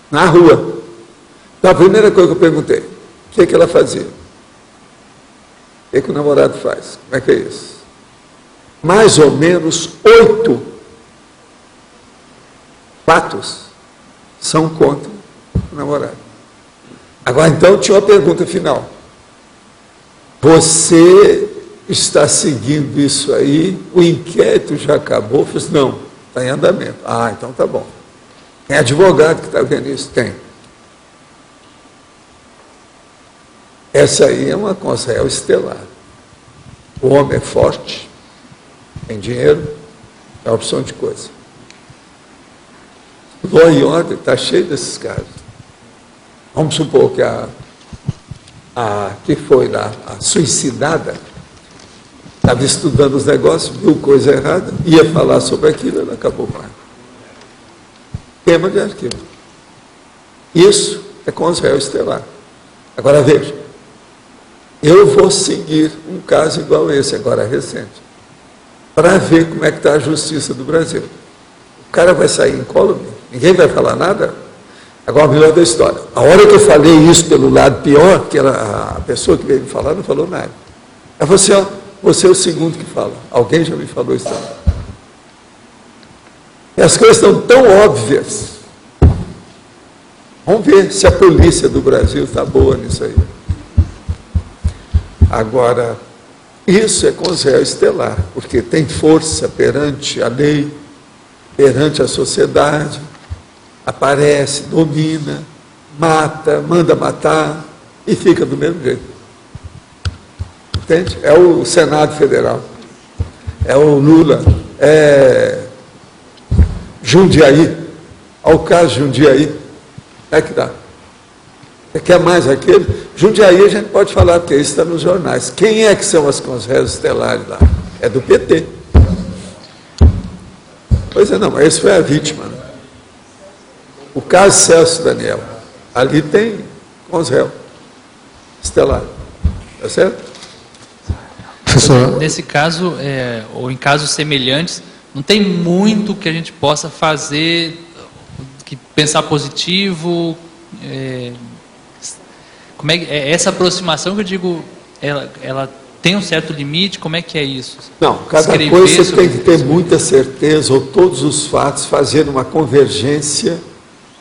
Na rua. Então a primeira coisa que eu perguntei: o que ela fazia? O que o namorado faz? Como é que é isso? Mais ou menos 8 fatos são contra o namorado. Agora, então, tinha uma pergunta final. Você está seguindo isso aí? O inquérito já acabou? Eu falei assim, não, está em andamento. Ah, então tá bom. Tem advogado que está vendo isso? Tem. Essa aí é uma conselho estelar. O homem é forte, tem dinheiro, é uma opção de coisa. O Law e Order está cheio desses casos. Vamos supor que que foi lá, a suicidada, estava estudando os negócios, viu coisa errada, ia falar sobre aquilo, ela acabou com ela. Tema de arquivo. Isso é conselho estelar. Agora veja, eu vou seguir um caso igual esse, agora recente, para ver como é que está a justiça do Brasil. O cara vai sair incólume, ninguém vai falar nada. Agora, o melhor da história. A hora que eu falei isso pelo lado pior, que era a pessoa que veio me falar não falou nada. Ela falou assim, ó, você é o segundo que fala. Alguém já me falou isso também. E as coisas estão tão óbvias. Vamos ver se a polícia do Brasil está boa nisso aí. Agora, isso é conselho estelar, porque tem força perante a lei, perante a sociedade, aparece, domina, mata, manda matar e fica do mesmo jeito. Entende? É o Senado Federal, é o Lula, é Jundiaí, ao caso Jundiaí, é que dá. Você quer mais aquele? Jundiaí a gente pode falar, porque isso está nos jornais. Quem é que são as conselhos estelares lá? É do PT. Pois é, não, mas esse foi a vítima. Né? O caso Celso Daniel, ali tem conselho estelar. Tá certo? Professor. Nesse caso, ou em casos semelhantes, não tem muito que a gente possa fazer, que pensar positivo. Como é essa aproximação que eu digo, ela tem um certo limite? Como é que é isso? Não, cada coisa você tem que ter muita certeza, ou todos os fatos fazer uma convergência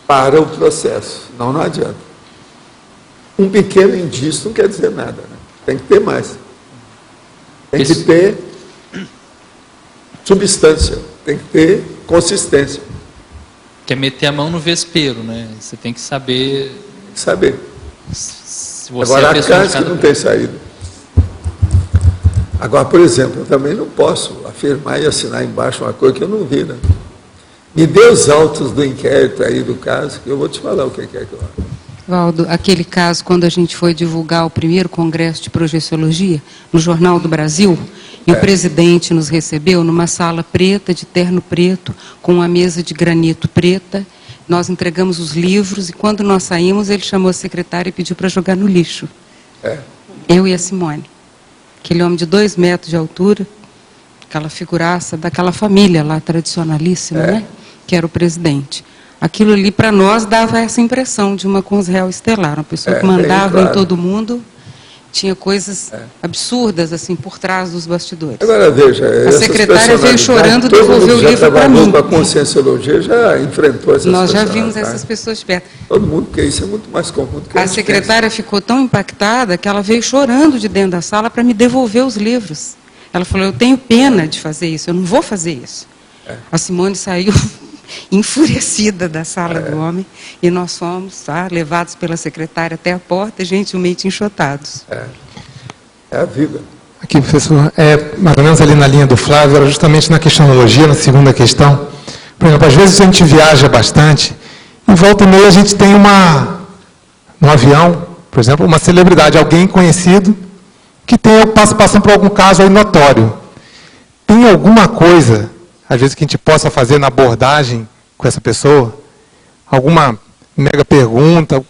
para o processo. Não adianta. Um pequeno indício não quer dizer nada. Né? Tem que ter mais. Tem que ter substância, tem que ter consistência. Que é meter a mão no vespeiro, né? Você tem que saber... Tem que saber. Se você agora, é há casos que não tem saída. Agora, por exemplo, eu também não posso afirmar e assinar embaixo uma coisa que eu não vi, né? Me dê os autos do inquérito aí do caso, que eu vou te falar o que é que eu acho. Valdo, aquele caso, quando a gente foi divulgar o primeiro congresso de projeciologia, no Jornal do Brasil, e o presidente nos recebeu numa sala preta, de terno preto, com uma mesa de granito preta, nós entregamos os livros, e quando nós saímos, ele chamou a secretária e pediu para jogar no lixo. Eu e a Simone. Aquele homem de 2 metros de altura, aquela figuraça daquela família lá, tradicionalíssima, né? Que era o presidente. Aquilo ali, para nós, dava essa impressão de uma conselho estelar, uma pessoa que mandava claro. Em todo mundo, tinha coisas absurdas, assim, por trás dos bastidores. Agora, veja, a secretária veio chorando devolver o livro para mim. A conscienciologia já enfrentou essas Nós já vimos essas pessoas de perto. Todo mundo, porque isso é muito mais comum do que a secretária ficou tão impactada que ela veio chorando de dentro da sala para me devolver os livros. Ela falou, eu tenho pena de fazer isso, eu não vou fazer isso. A Simone saiu enfurecida da sala do homem, e nós fomos levados pela secretária até a porta, gentilmente enxotados. É a vida. Aqui, professor, mais ou menos ali na linha do Flávio, era justamente na questionologia, na segunda questão. Por exemplo, às vezes a gente viaja bastante, e volta e meia a gente tem no avião, por exemplo, uma celebridade, alguém conhecido, que passa por algum caso aí notório. Tem alguma coisa, às vezes, que a gente possa fazer na abordagem com essa pessoa? Alguma mega pergunta?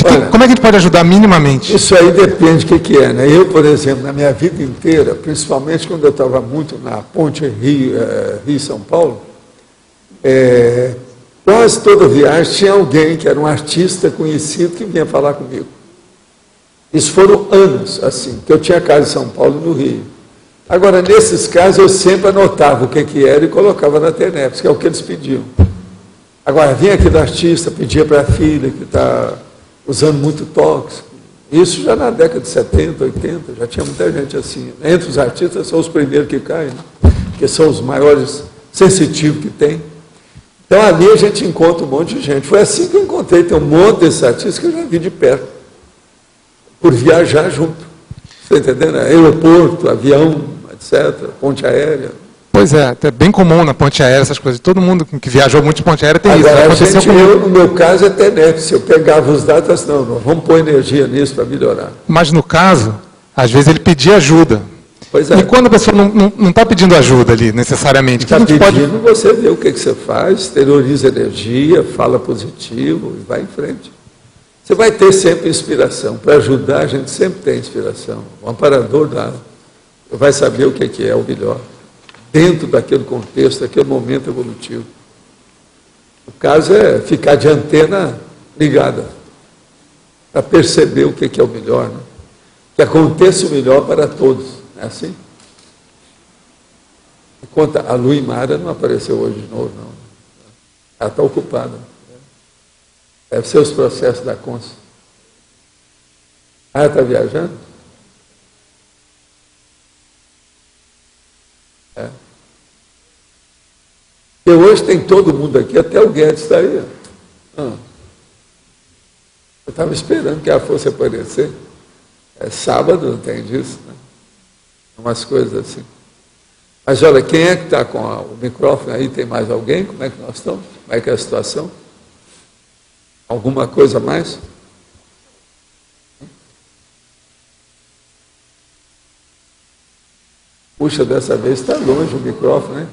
Olha, como é que a gente pode ajudar minimamente? Isso aí depende do que é, né? Eu, por exemplo, na minha vida inteira, principalmente quando eu estava muito na ponte Rio-São Paulo, quase toda viagem tinha alguém que era um artista conhecido que vinha falar comigo. Isso foram anos, assim, que eu tinha casa em São Paulo e no Rio. Agora, nesses casos, eu sempre anotava o que era e colocava na internet, que é o que eles pediam. Agora, vinha aqui do artista, pedia para a filha que está usando muito tóxico. Isso já na década de 70, 80, já tinha muita gente assim. Entre os artistas são os primeiros que caem, né? Porque são os maiores sensitivos que tem. Então ali a gente encontra um monte de gente. Foi assim que eu encontrei, tem um monte desses artistas que eu já vi de perto, por viajar junto. Você está entendendo? Aeroporto, avião, etc., ponte aérea. Pois é, é bem comum na ponte aérea essas coisas. Todo mundo que viajou muito de ponte aérea tem Agora, isso. eu, no meu caso, é TENEP. Se eu pegava os dados, não, vamos pôr energia nisso para melhorar. Mas no caso, às vezes ele pedia ajuda. Pois é. E quando a pessoa não está pedindo ajuda ali, necessariamente, está pedindo, você vê o que você faz, exterioriza energia, fala positivo e vai em frente. Você vai ter sempre inspiração. Para ajudar, a gente sempre tem inspiração. O amparador vai saber o que é o melhor, dentro daquele contexto, daquele momento evolutivo. O caso é ficar de antena ligada, para perceber o que é o melhor, né? Que aconteça o melhor para todos. É assim? Enquanto a Luimara não apareceu hoje de novo, não. Ela está ocupada. Deve ser os processos da Consul. Ela está viajando? É. E hoje tem todo mundo aqui, até o Guedes está aí. Eu estava esperando que ela fosse aparecer. É sábado, não tem disso, né? Umas coisas assim. Mas olha, quem é que está com o microfone aí? Tem mais alguém? Como é que nós estamos? Como é que é a situação? Alguma coisa a mais? Puxa, dessa vez está longe o microfone, né?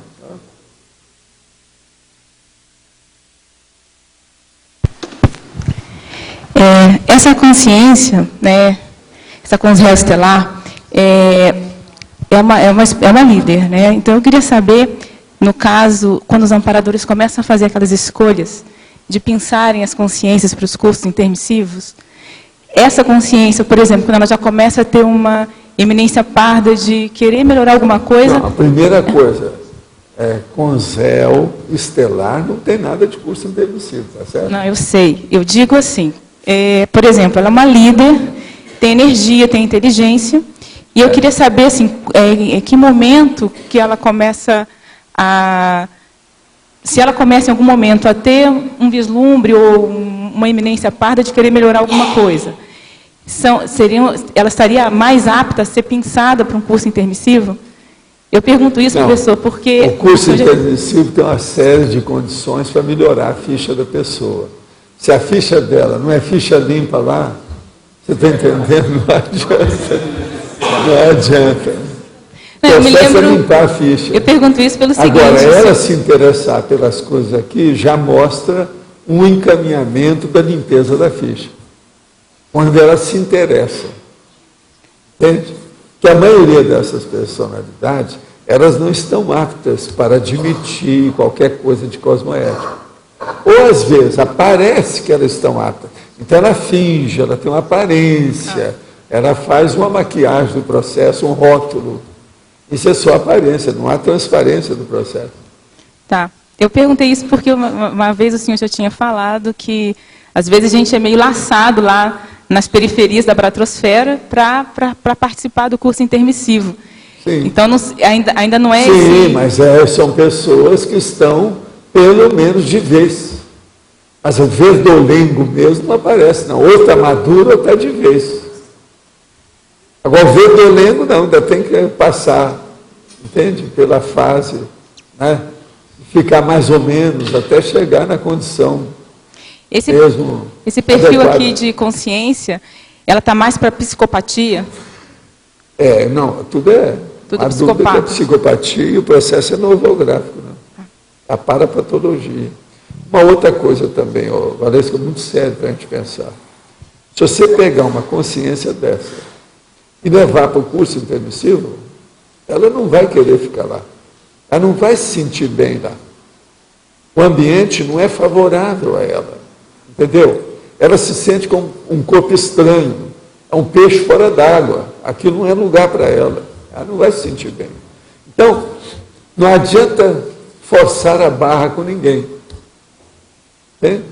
Essa consciência, né, essa consciência estelar, é uma líder, né? Então eu queria saber, no caso, quando os amparadores começam a fazer aquelas escolhas de pensarem as consciências para os cursos intermissivos, essa consciência, por exemplo, quando ela já começa a ter uma eminência parda de querer melhorar alguma coisa... Não, a primeira coisa, com Zéu estelar não tem nada de curso intermissivo, tá certo? Não, eu sei. Eu digo assim, por exemplo, ela é uma líder, tem energia, tem inteligência, e eu queria saber, assim, em que momento que ela começa a... Se ela começa em algum momento a ter um vislumbre ou uma eminência parda de querer melhorar alguma coisa, ela estaria mais apta a ser pensada para um curso intermissivo? Eu pergunto isso, professor, porque... O curso intermissivo tem uma série de condições para melhorar a ficha da pessoa. Se a ficha dela não é ficha limpa lá, você está entendendo? Não adianta. Não adianta. Não, eu me lembro, limpar a ficha. Eu pergunto isso pelo seguinte... Agora, ela se interessar pelas coisas aqui já mostra um encaminhamento da limpeza da ficha. Quando ela se interessa. Entende? Que a maioria dessas personalidades, elas não estão aptas para admitir qualquer coisa de cosmoética. Ou, às vezes, aparece que elas estão aptas. Então, ela finge, ela tem uma aparência, ela faz uma maquiagem do processo, um rótulo. Isso é só aparência, não há transparência do processo. Tá. Eu perguntei isso porque uma vez o senhor já tinha falado que, às vezes, a gente é meio laçado lá nas periferias da Baratrosfera para participar do curso intermissivo. Sim. Então, ainda não é sim, esse... mas são pessoas que estão, pelo menos, de vez. Mas o verdolengo mesmo não aparece, não. Ou está maduro ou está de vez. Agora, o verdolengo não, ainda tem que passar, entende? Pela fase, né? Ficar mais ou menos, até chegar na condição mesmo. Esse perfil adequada. aqui de consciência, ela está mais para psicopatia? Não, tudo é psicopata. É psicopatia e o processo é novolográfico, né? A parapatologia. Uma outra coisa também, Valesca, muito sério para a gente pensar. Se você pegar uma consciência dessa e levar para o curso intermissivo, ela não vai querer ficar lá. Ela não vai se sentir bem lá. O ambiente não é favorável a ela. Entendeu? Ela se sente como um corpo estranho. É um peixe fora d'água. Aquilo não é lugar para ela. Ela não vai se sentir bem. Então, não adianta forçar a barra com ninguém. Entende?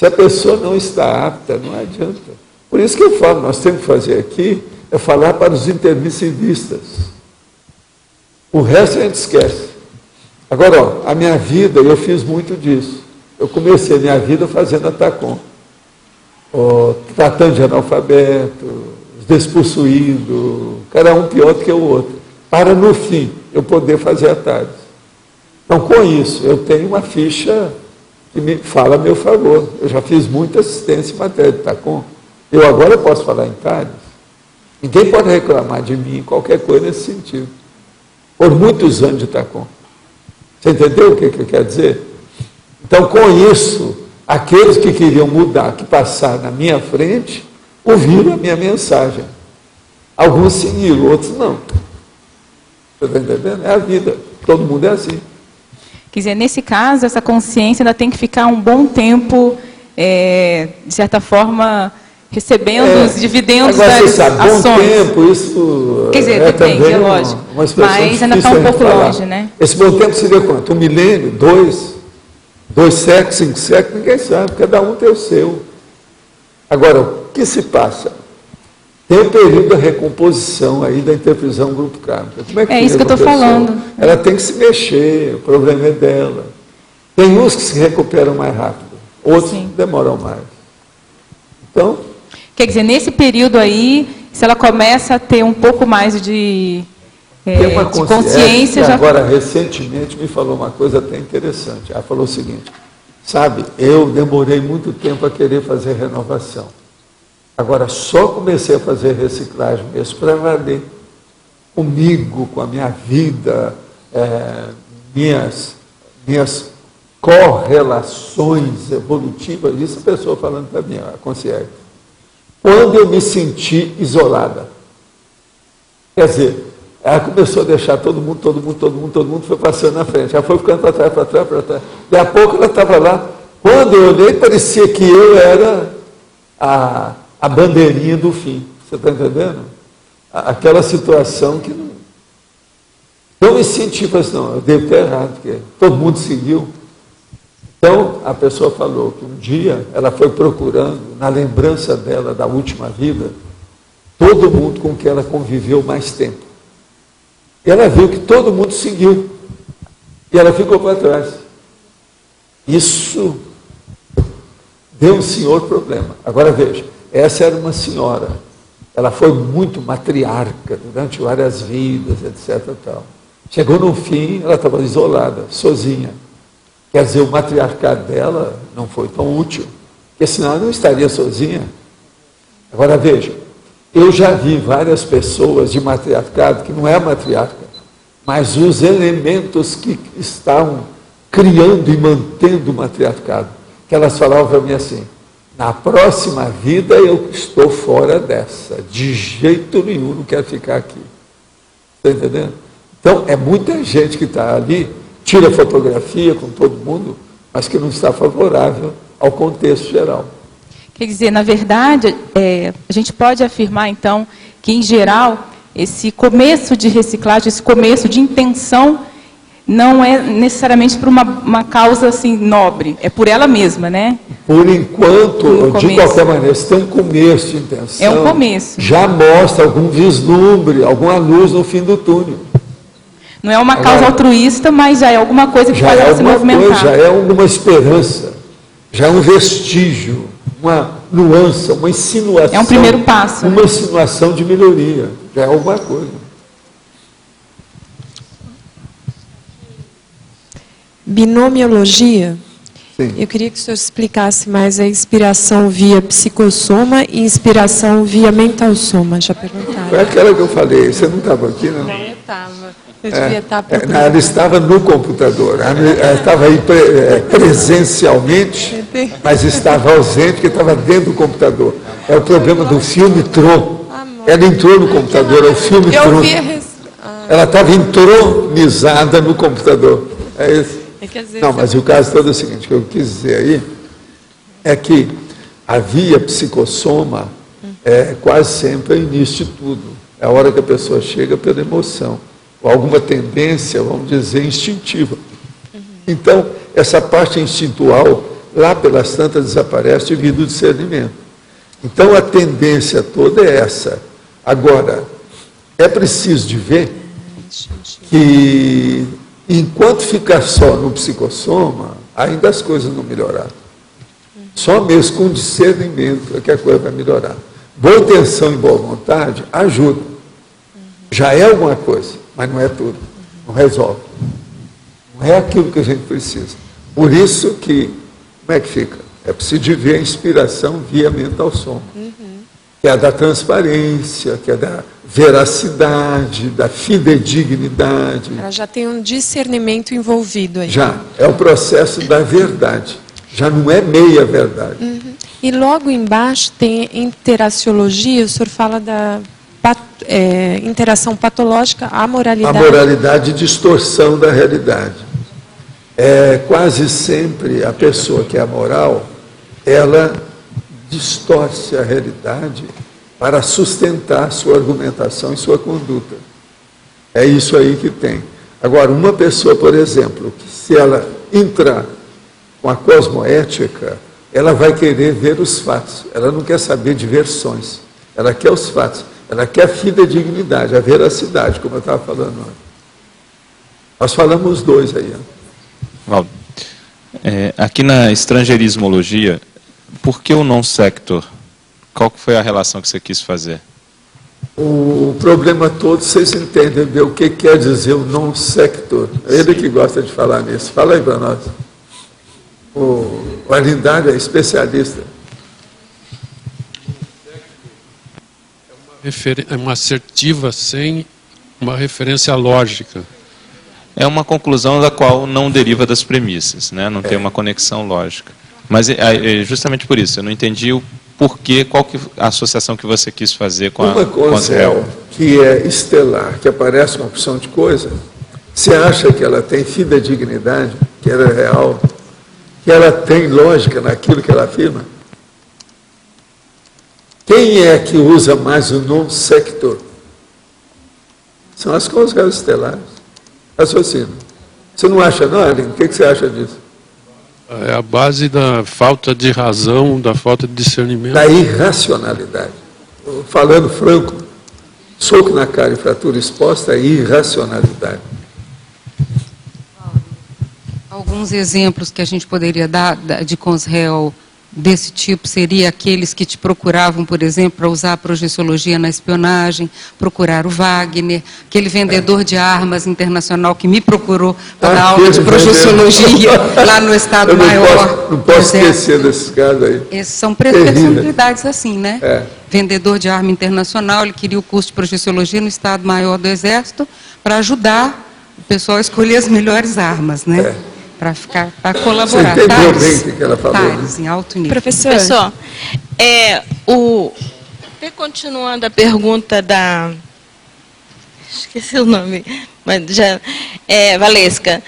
Se a pessoa não está apta, não adianta. Por isso que eu falo, nós temos que fazer aqui, é falar para os intermissivistas. O resto a gente esquece. Agora, ó, a minha vida, eu fiz muito disso. Eu comecei a minha vida fazendo a TACOM. Tratando de analfabeto, despossuído, cada um pior do que o outro. Para, no fim, eu poder fazer a TARES. Então, com isso, eu tenho uma ficha que me fala a meu favor. Eu já fiz muita assistência em matéria de TACOM. Eu agora posso falar em TARES. Ninguém pode reclamar de mim, qualquer coisa nesse sentido. Por muitos anos de TACOM. Você entendeu o que eu quero dizer? Então, com isso, aqueles que queriam mudar, que passaram na minha frente, ouviram a minha mensagem. Alguns seguiram, outros não. Você está entendendo? É a vida. Todo mundo é assim. Quer dizer, nesse caso, essa consciência ainda tem que ficar um bom tempo, de certa forma, recebendo os dividendos agora, das você sabe, ações. Bom tempo, isso quer dizer, depende, é lógico. Uma expressão mas ainda está um pouco longe, né? Esse bom tempo seria quanto? 1 milênio? 2 séculos, 5 séculos? Ninguém sabe, cada um tem o seu. Agora, o que se passa? Tem o período da recomposição aí da intervisão grupo kármica. Como é isso que eu estou falando. Ela tem que se mexer, o problema é dela. Tem uns que se recuperam mais rápido, outros demoram mais. Então... Quer dizer, nesse período aí, se ela começa a ter um pouco mais de consciência... Já... Agora, recentemente, me falou uma coisa até interessante. Ela falou o seguinte, sabe, eu demorei muito tempo a querer fazer renovação. Agora, só comecei a fazer reciclagem mesmo para valer comigo, com a minha vida, minhas correlações evolutivas, isso a pessoa falando para mim, a consciência. Quando eu me senti isolada, quer dizer, ela começou a deixar todo mundo foi passando na frente, ela foi ficando para trás. Daí a pouco ela estava lá, quando eu olhei, parecia que eu era a bandeirinha do fim. Você está entendendo? Aquela situação que não me senti, mas não, eu devo ter errado, porque todo mundo seguiu. Então, a pessoa falou que um dia ela foi procurando, na lembrança dela da última vida, todo mundo com quem ela conviveu mais tempo. E ela viu que todo mundo seguiu. E ela ficou para trás. Isso deu um senhor problema. Agora veja, essa era uma senhora. Ela foi muito matriarca durante várias vidas, etc. Tal. Chegou no fim, ela estava isolada, sozinha. Quer dizer, o matriarcado dela não foi tão útil, porque senão ela não estaria sozinha. Agora veja, eu já vi várias pessoas de matriarcado, que não é matriarca, mas os elementos que estavam criando e mantendo o matriarcado, que elas falavam para mim assim, na próxima vida eu estou fora dessa, de jeito nenhum, não quero ficar aqui. Está entendendo? Então, é muita gente que está ali, tira fotografia com todo mundo, mas que não está favorável ao contexto geral. Quer dizer, na verdade, a gente pode afirmar, então, que, em geral, esse começo de reciclagem, esse começo de intenção, não é necessariamente por uma causa assim, nobre, é por ela mesma, né? Por enquanto, de qualquer maneira, se tem um começo de intenção, é um começo. Já mostra algum vislumbre, alguma luz no fim do túnel. Não é uma causa altruísta, mas já é alguma coisa que faz ela se movimentar. Já é alguma esperança, já é um vestígio, uma nuance, uma insinuação. É um primeiro passo. Uma insinuação de melhoria, já é alguma coisa. Binomiologia. Sim. Eu queria que o senhor explicasse mais a inspiração via psicossoma e inspiração via mental soma. Já perguntaram. Foi aquela que eu falei, você não estava aqui, não? Não, eu estava. Eu devia estar procurando. Ela estava no computador, ela estava aí presencialmente, mas estava ausente, porque estava dentro do computador. É o problema do filme Tron. Ela entrou no computador, é o filme Tron. Ela estava entronizada no computador. É isso. Não, mas o caso todo é o seguinte, o que eu quis dizer aí é que a via psicossoma é quase sempre o início de tudo. É a hora que a pessoa chega pela emoção, ou alguma tendência, vamos dizer, instintiva. Então, essa parte instintual lá pelas tantas desaparece devido ao discernimento. Então, a tendência toda é essa. Agora, é preciso de ver que, enquanto ficar só no psicossoma, ainda as coisas não melhoraram. Só mesmo com discernimento é que a coisa vai melhorar. Boa intenção e boa vontade ajuda. Já é alguma coisa, mas não é tudo. Não resolve. Não é aquilo que a gente precisa. Por isso que, como é que fica? É preciso de ver a inspiração via mental soma. Que é a da transparência, que é da veracidade, da fidedignidade. Ela já tem um discernimento envolvido aí. Já, é o processo da verdade. Já não é meia verdade. E logo embaixo tem interaciologia, o senhor fala da interação patológica, a moralidade. A moralidade e distorção da realidade. Quase sempre a pessoa que é amoral, ela distorce a realidade para sustentar sua argumentação e sua conduta. É isso aí que tem. Agora, uma pessoa, por exemplo, que se ela entrar com a cosmoética, ela vai querer ver os fatos. Ela não quer saber de versões. Ela quer os fatos. Ela quer a fidedignidade, a veracidade, como eu estava falando antes. Nós falamos os dois aí. Valdo, aqui na estrangeirismologia, por que o non-sector? Qual foi a relação que você quis fazer? O problema todo, vocês entendem bem o que quer dizer o non-sector. Ele que gosta de falar nisso. Fala aí para nós. O Alindário é especialista. É uma assertiva sem uma referência lógica. É uma conclusão da qual não deriva das premissas, né? Não tem uma conexão lógica. Mas justamente por isso, eu não entendi o porquê, qual que a associação que você quis fazer com uma coisa que é estelar, que aparece uma opção de coisa, você acha que ela tem fidedignidade, que ela é real, que ela tem lógica naquilo que ela afirma? Quem é que usa mais o non-sector? São as coisas estelares. Raciocínio. Você não acha, não, Aline? O que você acha disso? É a base da falta de razão, da falta de discernimento. Da irracionalidade. Falando franco, soco na cara e fratura exposta é irracionalidade. Alguns exemplos que a gente poderia dar de consréu desse tipo seria aqueles que te procuravam, por exemplo, para usar a projeciologia na espionagem, procurar o Wagner, aquele vendedor de armas internacional que me procurou para dar aula de projeciologia lá no Estado Maior. Não posso esquecer desses casos aí. Essas são personalidades assim, né? Vendedor de arma internacional, ele queria o curso de projeciologia no Estado Maior do Exército para ajudar o pessoal a escolher as melhores armas, né? Para colaborar. Você entendeu bem o que ela falou? Tales, em alto nível. Professor, continuando a pergunta da... Esqueci o nome, mas já... Valesca.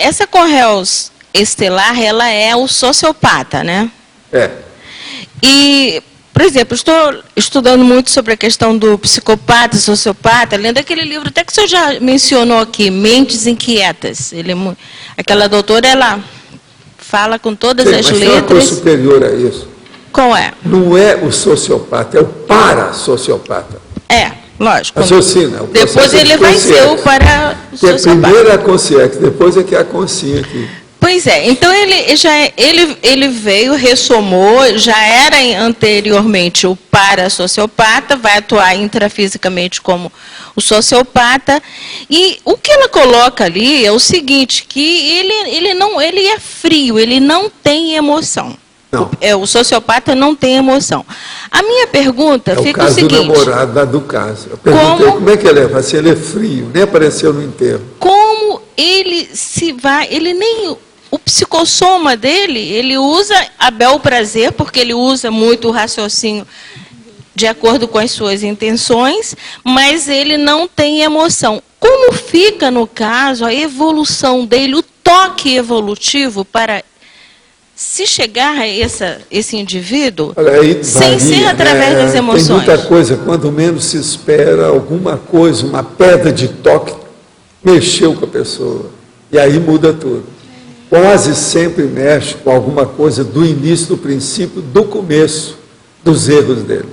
Essa Conreus estelar, ela é o sociopata, né? E... Por exemplo, estou estudando muito sobre a questão do psicopata, sociopata, lendo aquele livro, até que o senhor já mencionou aqui, Mentes Inquietas. Aquela doutora, ela fala com todas as letras. Mas tem uma coisa superior a isso. Qual é? Não é o sociopata, é o parasociopata. Lógico. Raciocina. Depois ele vai ser o parasociopata. Primeiro é a consciência, depois é que é a consciência aqui. Pois é, então ele veio, ressomou, já era anteriormente o parasociopata, vai atuar intrafisicamente como o sociopata, e o que ela coloca ali é o seguinte, que ele é frio, ele não tem emoção. Não. O sociopata não tem emoção. A minha pergunta fica o seguinte... É o caso do namorado do caso. Eu perguntei como é que ele é, se ele é frio, nem apareceu no enterro. Como ele se vai, ele nem... O psicossoma dele, ele usa a bel prazer, porque ele usa muito o raciocínio de acordo com as suas intenções, mas ele não tem emoção. Como fica, no caso, a evolução dele, o toque evolutivo para se chegar a esse indivíduo, sem ser através das emoções? Tem muita coisa, quando menos se espera, alguma coisa, uma pedra de toque, mexeu com a pessoa. E aí muda tudo. quase sempre mexe com alguma coisa do início, do princípio, do começo dos erros dele.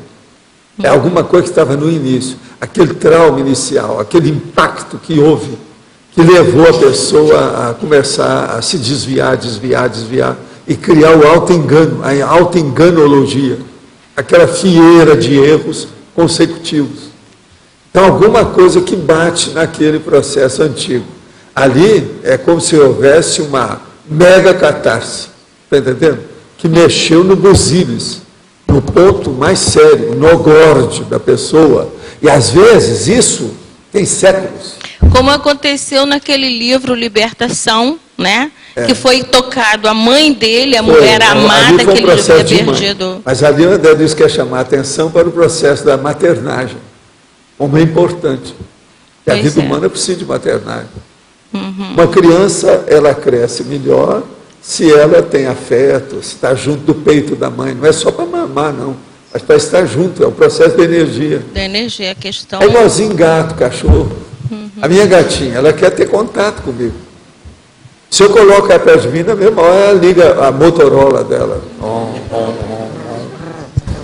É alguma coisa que estava no início, aquele trauma inicial, aquele impacto que houve, que levou a pessoa a começar a se desviar e criar o auto-engano, a auto-enganologia, aquela fieira de erros consecutivos. Então, alguma coisa que bate naquele processo antigo. Ali é como se houvesse uma mega catarse, está entendendo? Que mexeu no busilis, no ponto mais sério, no górdio da pessoa. E às vezes isso tem séculos. Como aconteceu naquele livro Libertação, né? Que foi tocado a mãe dele, a mulher amada, que ele havia perdido. Mas ali o André Luiz quer chamar a atenção para o processo da maternagem, como é importante. E a vida humana precisa de maternagem. Uma criança, ela cresce melhor se ela tem afeto, se está junto do peito da mãe. Não é só para mamar, não. Mas para estar junto, é um processo de energia. Da energia, a questão... É igualzinho gato, cachorro. A minha gatinha, ela quer ter contato comigo. Se eu coloco ela perto de mim, na mesma hora ela liga a Motorola dela.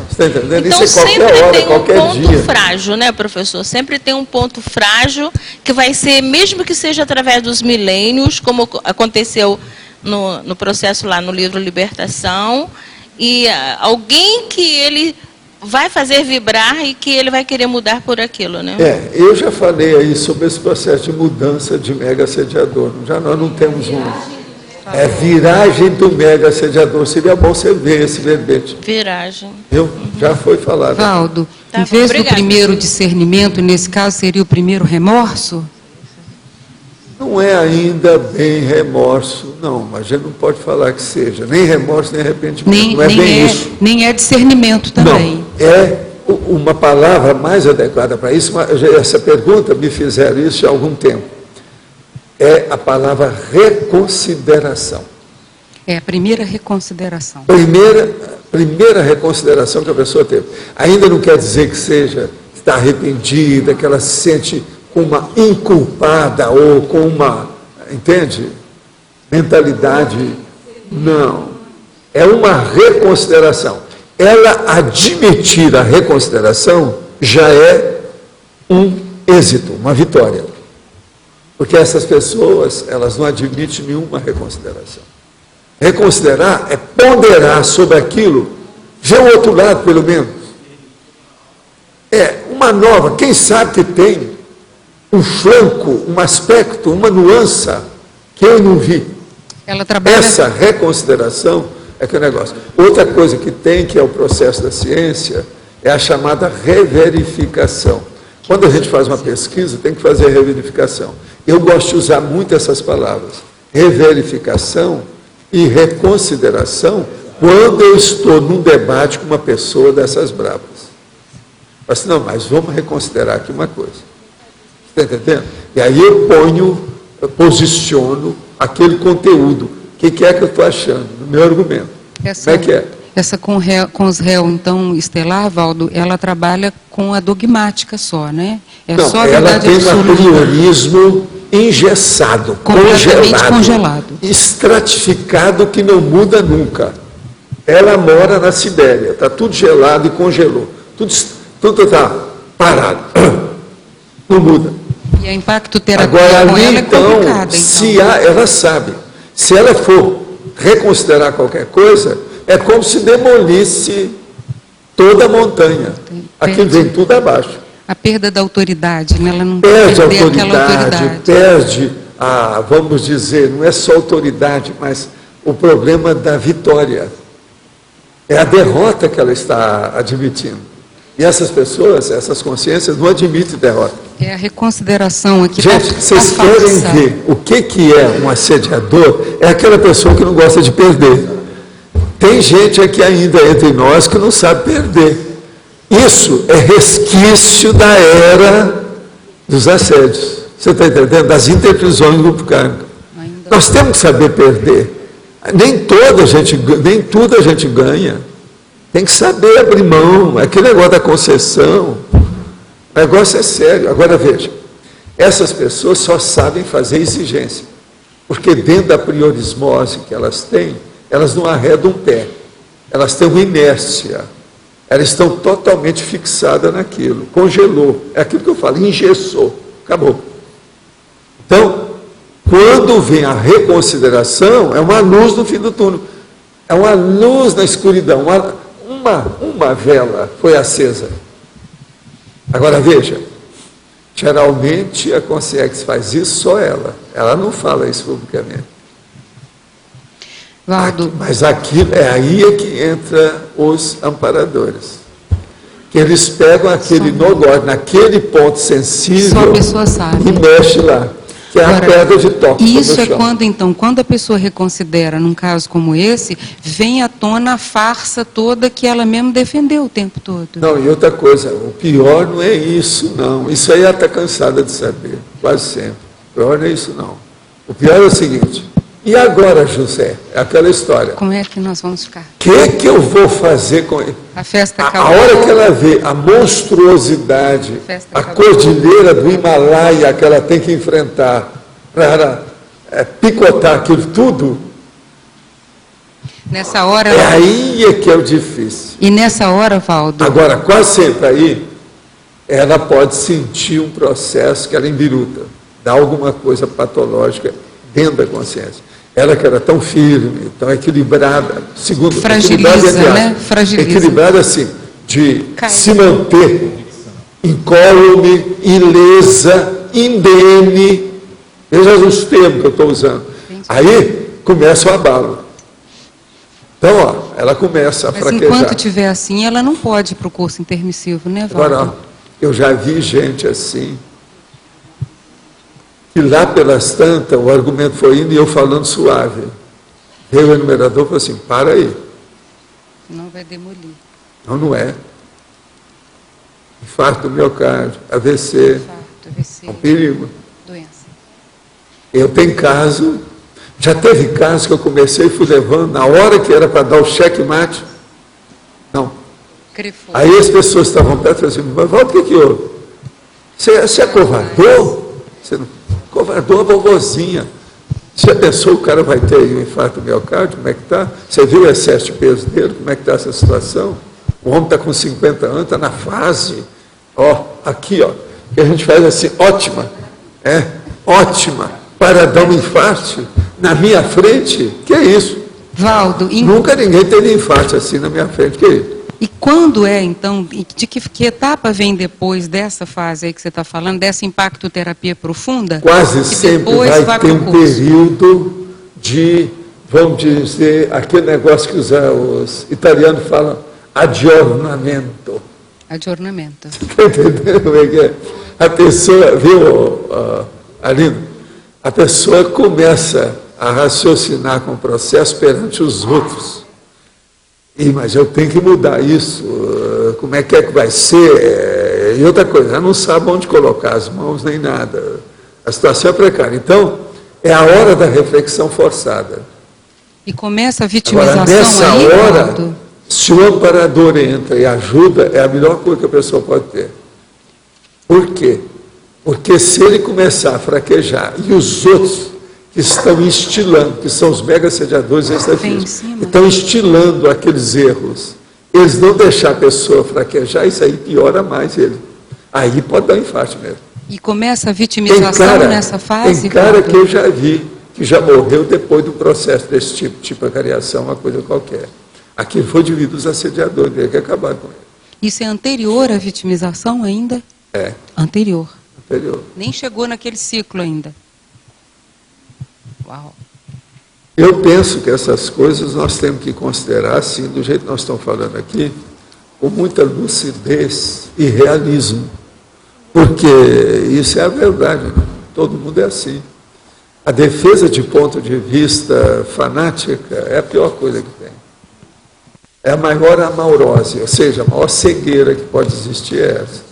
Você está entendendo? Então, isso é qualquer sempre hora, tem qualquer um dia. ponto frágil, né, professor? Sempre tem um ponto frágil que vai ser, mesmo que seja através dos milênios, como aconteceu no processo lá no livro Libertação, e alguém que ele vai fazer vibrar e que ele vai querer mudar por aquilo, né? Eu já falei aí sobre esse processo de mudança de mega assediador. Já nós não temos viragem do mega assediador. Seria bom você ver esse verbete. Viragem. Viu? Já foi falado. Valdo, em vez do primeiro discernimento, nesse caso seria o primeiro remorso? Não é ainda bem remorso, não, mas a gente não pode falar que seja, nem remorso, nem arrependimento, não é bem isso. Nem é discernimento também. Não, é uma palavra mais adequada para isso, essa pergunta me fizeram isso há algum tempo, é a palavra reconsideração. É a primeira reconsideração. Primeira reconsideração que a pessoa teve. Ainda não quer dizer que seja, que está arrependida, que ela se sente com uma inculpada ou com uma, entende? Mentalidade. Não. É uma reconsideração. Ela admitir a reconsideração já é um êxito, uma vitória. Porque essas pessoas, elas não admitem nenhuma reconsideração. Reconsiderar é ponderar sobre aquilo, ver o outro lado, pelo menos. É uma nova, quem sabe que tem um flanco, um aspecto, uma nuance que eu não vi. Ela trabalha... Essa reconsideração é que é o negócio. Outra coisa que tem, que é o processo da ciência, é a chamada reverificação. Quando a gente faz uma pesquisa, tem que fazer reverificação. Eu gosto de usar muito essas palavras. Reverificação e reconsideração quando eu estou num debate com uma pessoa dessas bravas. Mas não, mas vamos reconsiderar aqui uma coisa. Está entendendo? E aí eu posiciono aquele conteúdo. O que é que eu estou achando? No meu argumento. Como é que é? Essa com os réus, então, estelar, Valdo, ela trabalha com a dogmática só, né? Não, só a ela verdade tem absoluta. um apriorismo engessado, congelado, estratificado, que não muda nunca. Ela mora na Sibéria, está tudo gelado e congelou. Tudo está parado. Não muda. E o impacto terapêutico agora ali, ela é complicado, então. Se ela sabe, se ela for reconsiderar qualquer coisa, é como se demolisse toda a montanha. Aquilo vem tudo abaixo. A perda da autoridade, né? Ela não perde a autoridade, perde a, vamos dizer, não é só autoridade, mas o problema da vitória. É a derrota que ela está admitindo. E essas pessoas, essas consciências, não admitem derrota. É a reconsideração aqui. Gente, vocês querem ver o que é um assediador? É aquela pessoa que não gosta de perder. Tem gente aqui ainda entre nós que não sabe perder. Isso é resquício da era dos assédios. Você está entendendo? Das interprisões do grupo kármico. Nós temos que saber perder. Nem tudo a gente ganha. Tem que saber abrir mão. Aquele negócio da concessão. O negócio é sério. Agora veja, essas pessoas só sabem fazer exigência. Porque dentro da priorismose que elas têm, elas não arredam um pé. Elas têm uma inércia. Elas estão totalmente fixadas naquilo. Congelou. É aquilo que eu falo, engessou. Acabou. Então, quando vem a reconsideração, é uma luz no fim do túnel. É uma luz na escuridão. Uma vela foi acesa. Agora veja, geralmente a consciência faz isso só ela. Ela não fala isso publicamente. Valdo. Mas aquilo, é aí é que entra os amparadores. Que eles pegam aquele nó-gorde, naquele ponto sensível, só a pessoa sabe. E mexe lá. Que é a pedra de toque. Isso é quando, então, quando a pessoa reconsidera, num caso como esse, vem à tona a farsa toda que ela mesma defendeu o tempo todo. Não, e outra coisa, o pior não é isso, não. Isso aí ela está cansada de saber, quase sempre. O pior não é isso, não. O pior é o seguinte, e agora, José? É aquela história. Como é que nós vamos ficar? O que eu vou fazer com ele? A festa acabou. A hora que ela vê a monstruosidade, a cordilheira do Himalaia que ela tem que enfrentar para picotar aquilo tudo, nessa hora, é aí é que é o difícil. E nessa hora, Valdo... Agora, quase sempre aí, ela pode sentir um processo que ela embiruta, dá alguma coisa patológica dentro da consciência. Ela que era tão firme, tão equilibrada, segundo... Fragiliza, né? Fragiliza. Equilibrada, assim, de se manter incólume, ilesa, indene. Veja os termos que eu estou usando. Aí, começa o abalo. Então, ó, ela começa a fraquejar. Mas enquanto estiver assim, ela não pode ir para o curso intermissivo, né, Valdo? Agora, eu já vi gente assim... E lá pelas tantas, o argumento foi indo e eu falando suave. Veio o enumerador e falou assim, para aí. Não vai demolir. Não é. Infarto do miocárdio, AVC. É um perigo. Doença. Eu tenho caso, já teve caso que eu comecei e fui levando, na hora que era para dar o checkmate, não. Crefou. Aí as pessoas estavam perto e falaram assim, mas Valdo, o que houve? Você acovardou? Você não... Covardou a vovozinha. Você pensou que o cara vai ter aí um infarto do miocárdio? Como é que está? Você viu o excesso de peso dele? Como é que está essa situação? O homem está com 50 anos, está na fase. Ó, aqui, ó, que a gente faz assim, ótima. Ótima. Para dar um infarto na minha frente? Que é isso? Valdo... Nunca ninguém teve infarto assim na minha frente. Que é isso? E quando é, então, de que etapa vem depois dessa fase aí que você está falando, dessa impactoterapia profunda? Quase sempre vai ter um período de, vamos dizer, aquele negócio que os italianos falam, aggiornamento. Aggiornamento. Está entendendo como é que é? A pessoa, viu, Aline? A pessoa começa a raciocinar com o processo perante os outros. Mas eu tenho que mudar isso, como é que vai ser? E outra coisa, ela não sabe onde colocar as mãos nem nada. A situação é precária. Então, é a hora da reflexão forçada. E começa a vitimização. Agora, nessa aí, hora, Valdo? se o amparador entra e ajuda, é a melhor coisa que a pessoa pode ter. Por quê? Porque se ele começar a fraquejar e os outros que estão instilando, que são os mega sediadores extrafísicos, estão instilando aqueles erros, eles não deixar a pessoa fraquejar, isso aí piora mais ele. Aí pode dar um infarto mesmo. E começa a vitimização nessa fase? Tem cara que eu já vi, que já morreu depois do processo desse tipo de acariação, uma coisa qualquer. Aqui foi devido aos assediadores, ele que acabaram com ele. Isso é anterior à vitimização ainda? É. Anterior. Anterior. Nem chegou naquele ciclo ainda. Uau. Eu penso que essas coisas nós temos que considerar, assim, do jeito que nós estamos falando aqui, com muita lucidez e realismo. Porque isso é a verdade, né? Todo mundo é assim. A defesa de ponto de vista fanática é a pior coisa que tem. É a maior amaurose, ou seja, a maior cegueira que pode existir é essa.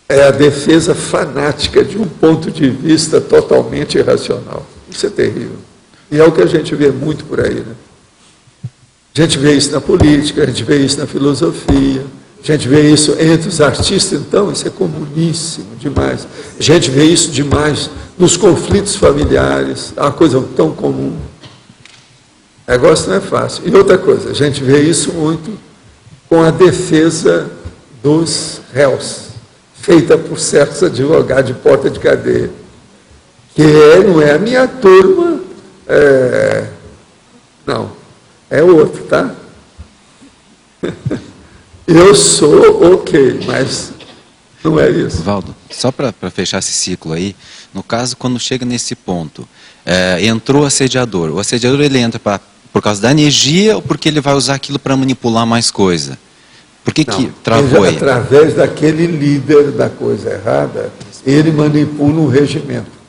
É a defesa fanática de um ponto de vista totalmente irracional. Isso é terrível. E é o que a gente vê muito por aí, né? A gente vê isso na política, a gente vê isso na filosofia, A gente vê isso entre os artistas, então, isso é comuníssimo demais. A gente vê isso demais nos conflitos familiares, é uma coisa tão comum. O negócio não é fácil. E outra coisa, a gente vê isso muito com a defesa dos réus, feita por certos advogados de porta de cadeia, que não é a minha turma, não, é outro, tá? Eu sou ok, mas não é isso. Valdo, só para fechar esse ciclo aí, no caso, quando chega nesse ponto, entrou o assediador ele entra por causa da energia ou porque ele vai usar aquilo para manipular mais coisa? Por que travou aí? Através daquele líder da coisa errada, ele manipula um regimento.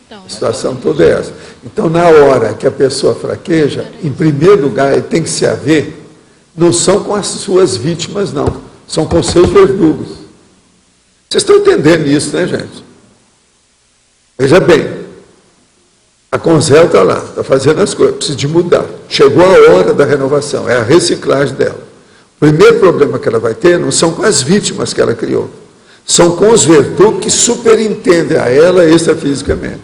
A situação toda é essa. Então, na hora que a pessoa fraqueja, em primeiro lugar, ele tem que se haver, não são com as suas vítimas, não. São com seus verdugos. Vocês estão entendendo isso, né, gente? Veja bem, a Conzel está lá, está fazendo as coisas, precisa de mudar. Chegou a hora da renovação, é a reciclagem dela. O primeiro problema que ela vai ter não são com as vítimas que ela criou, são com os verdugos que superintendem a ela extrafisicamente.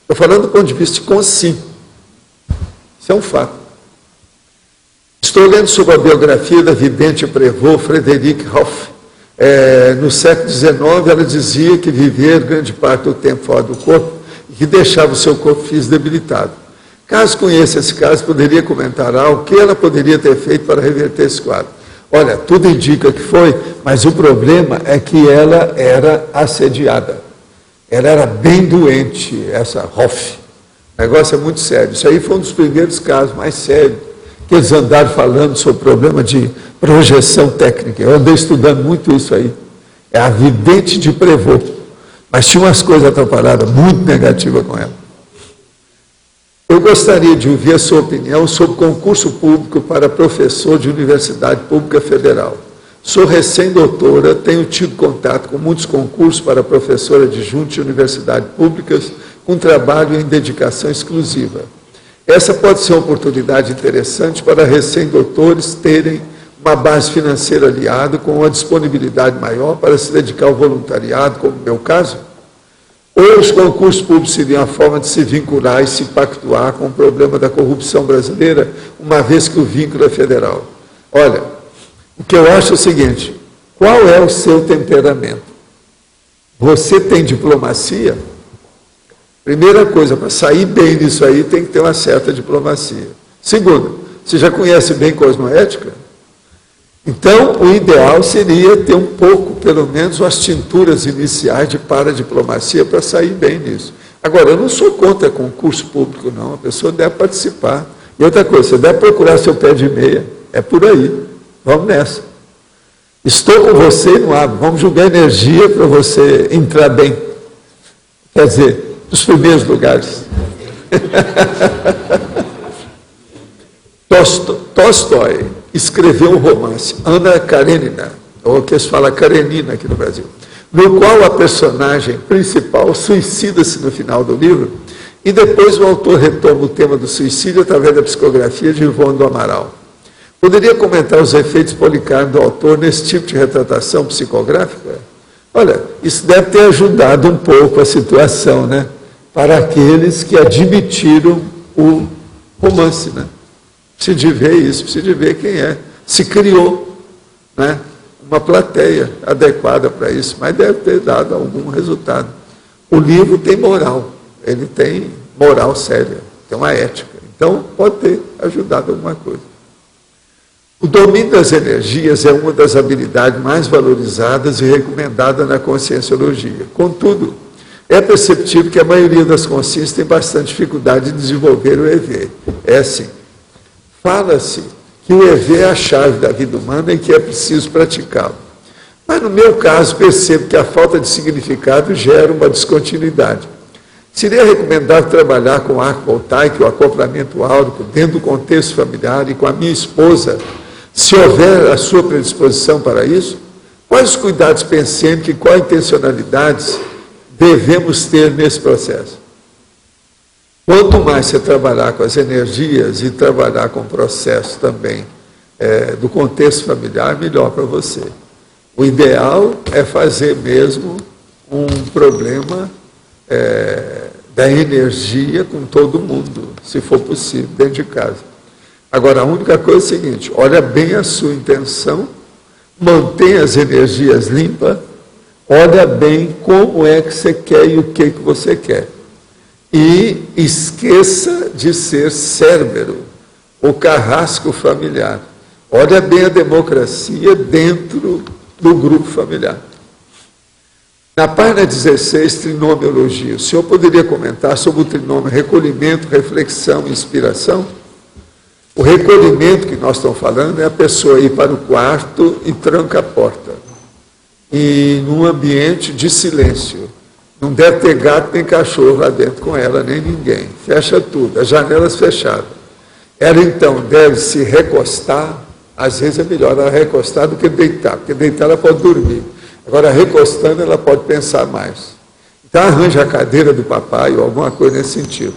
Estou falando do ponto de vista de consigo. Isso é um fato. Estou lendo sobre a biografia da vidente Prevot, Frederic Hoff. No século XIX, ela dizia que vivia grande parte do tempo fora do corpo e que deixava o seu corpo físico debilitado. Caso conheça esse caso, poderia comentar algo que ela poderia ter feito para reverter esse quadro. Olha, tudo indica que foi, mas o problema é que ela era assediada. Ela era bem doente, essa Hoff. O negócio é muito sério. Isso aí foi um dos primeiros casos mais sérios que eles andaram falando sobre o problema de projeção técnica. Eu andei estudando muito isso aí. É a vidente de Prevot. Mas tinha umas coisas atrapalhadas muito negativas com ela. Eu gostaria de ouvir a sua opinião sobre concurso público para professor de Universidade Pública Federal. Sou recém-doutora, tenho tido contato com muitos concursos para professora adjunta de universidades públicas com trabalho em dedicação exclusiva. Essa pode ser uma oportunidade interessante para recém-doutores terem uma base financeira aliada com uma disponibilidade maior para se dedicar ao voluntariado, como no meu caso? Ou os concursos públicos seriam a forma de se vincular e se pactuar com o problema da corrupção brasileira, uma vez que o vínculo é federal? Olha, o que eu acho é o seguinte, qual é o seu temperamento? Você tem diplomacia? Primeira coisa, para sair bem disso aí, tem que ter uma certa diplomacia. Segundo, você já conhece bem cosmoética? Então, o ideal seria ter um pouco, pelo menos, as tinturas iniciais de paradiplomacia para sair bem nisso. Agora, eu não sou contra concurso público, não. A pessoa deve participar. E outra coisa, você deve procurar seu pé de meia. É por aí. Vamos nessa. Estou com você e não abro. Vamos jogar energia para você entrar bem. Quer dizer, nos primeiros lugares. Tolstói escreveu um romance, Ana Karenina, ou que se fala Karenina aqui no Brasil, no qual a personagem principal suicida-se no final do livro, e depois o autor retoma o tema do suicídio através da psicografia de Ivone do Amaral. Poderia comentar os efeitos policármicos do autor nesse tipo de retratação psicográfica? Olha, isso deve ter ajudado um pouco a situação, né? Para aqueles que admitiram o romance, né? Precisa de ver isso, precisa de ver quem é. Se criou, né, uma plateia adequada para isso, mas deve ter dado algum resultado. O livro tem moral, ele tem moral séria, tem uma ética. Então, pode ter ajudado alguma coisa. O domínio das energias é uma das habilidades mais valorizadas e recomendadas na conscienciologia. Contudo, é perceptível que a maioria das consciências tem bastante dificuldade de desenvolver o EV. É assim. Fala-se que o EV é a chave da vida humana e que é preciso praticá-lo. Mas, no meu caso, percebo que a falta de significado gera uma descontinuidade. Seria recomendável trabalhar com arco voltaico e o acoplamento áurico dentro do contexto familiar e com a minha esposa, se houver a sua predisposição para isso? Quais os cuidados pensando e quais intencionalidades devemos ter nesse processo? Quanto mais você trabalhar com as energias e trabalhar com o processo também do contexto familiar, melhor para você. O ideal é fazer mesmo um problema da energia com todo mundo, se for possível, dentro de casa. Agora, a única coisa é o seguinte, olha bem a sua intenção, mantenha as energias limpas, olha bem como é que você quer e o que você quer. E esqueça de ser Cérbero, o carrasco familiar. Olha bem a democracia dentro do grupo familiar. Na página 16, trinomiologia, o senhor poderia comentar sobre o trinômio recolhimento, reflexão e inspiração? O recolhimento que nós estamos falando é a pessoa ir para o quarto e tranca a porta. E num ambiente de silêncio. Não deve ter gato nem cachorro lá dentro com ela, nem ninguém. Fecha tudo, as janelas fechadas. Ela então deve se recostar, às vezes é melhor ela recostar do que deitar, porque deitar ela pode dormir. Agora, recostando, ela pode pensar mais. Então, arranja a cadeira do papai ou alguma coisa nesse sentido.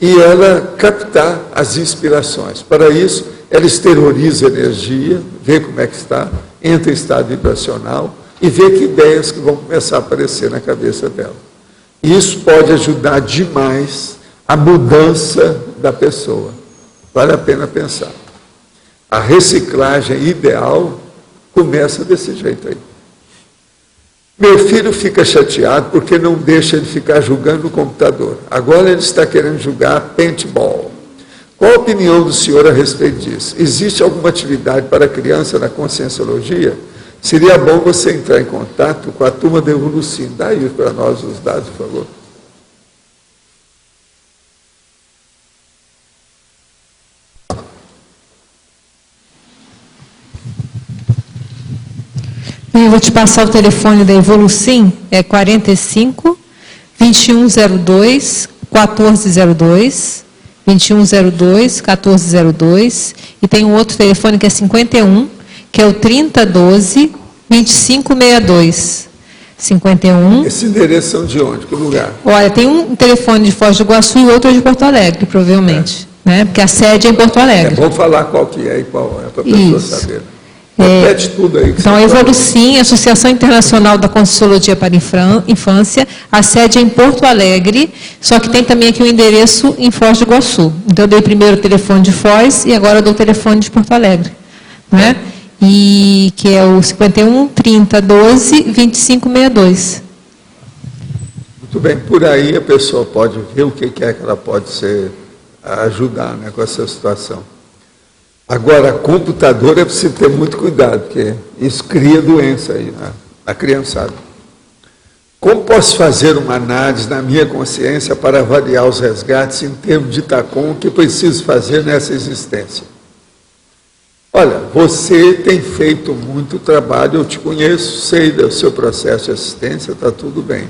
E ela captar as inspirações. Para isso, ela exterioriza energia, vê como é que está, entra em estado vibracional e vê que ideias que vão começar a aparecer na cabeça dela. E isso pode ajudar demais a mudança da pessoa. Vale a pena pensar. A reciclagem ideal começa desse jeito aí. Meu filho fica chateado porque não deixa ele ficar jogando o computador. Agora ele está querendo jogar paintball. Qual a opinião do senhor a respeito disso? Existe alguma atividade para criança na conscienciologia? Seria bom você entrar em contato com a turma da Evolucim. Dá aí para nós os dados, por favor. Eu vou te passar o telefone da Evolucim, é 45 2102 1402, 2102 1402, e tem um outro telefone que é 51, que é o 3012 2562. 51. Esse endereço são de onde? Que lugar? Olha, tem um telefone de Foz do Iguaçu e outro de Porto Alegre, provavelmente, né? Porque a sede é em Porto Alegre. É bom falar qual que é e qual é, para a pessoa saber. Repete tudo aí. Então, a Evolucim, Associação Internacional da Conscienciologia para a Infância, a sede é em Porto Alegre, só que tem também aqui o endereço em Foz do Iguaçu. Então, eu dei primeiro o telefone de Foz e agora eu dou o telefone de Porto Alegre. Né? E que é o 51 30 12 2562. Muito bem, por aí a pessoa pode ver o que é que ela pode ajudar, né, com essa situação. Agora, computador é preciso ter muito cuidado, porque isso cria doença aí na criançada. Como posso fazer uma análise na minha consciência para avaliar os resgates em termos de TACOM, o que preciso fazer nessa existência? Olha, você tem feito muito trabalho, eu te conheço, sei do seu processo de assistência, está tudo bem.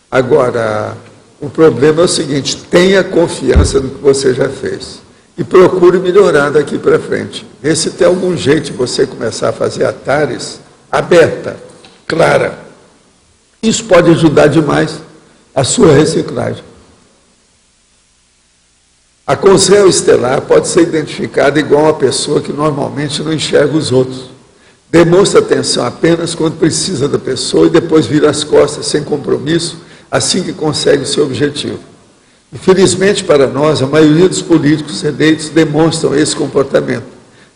Agora, o problema é o seguinte, tenha confiança no que você já fez. E procure melhorar daqui para frente. Vê se tem algum jeito de você começar a fazer atares aberta, clara. Isso pode ajudar demais a sua reciclagem. A consciência estelar pode ser identificada igual uma pessoa que normalmente não enxerga os outros. Demonstra atenção apenas quando precisa da pessoa e depois vira as costas sem compromisso, assim que consegue o seu objetivo. Infelizmente para nós, a maioria dos políticos eleitos demonstram esse comportamento,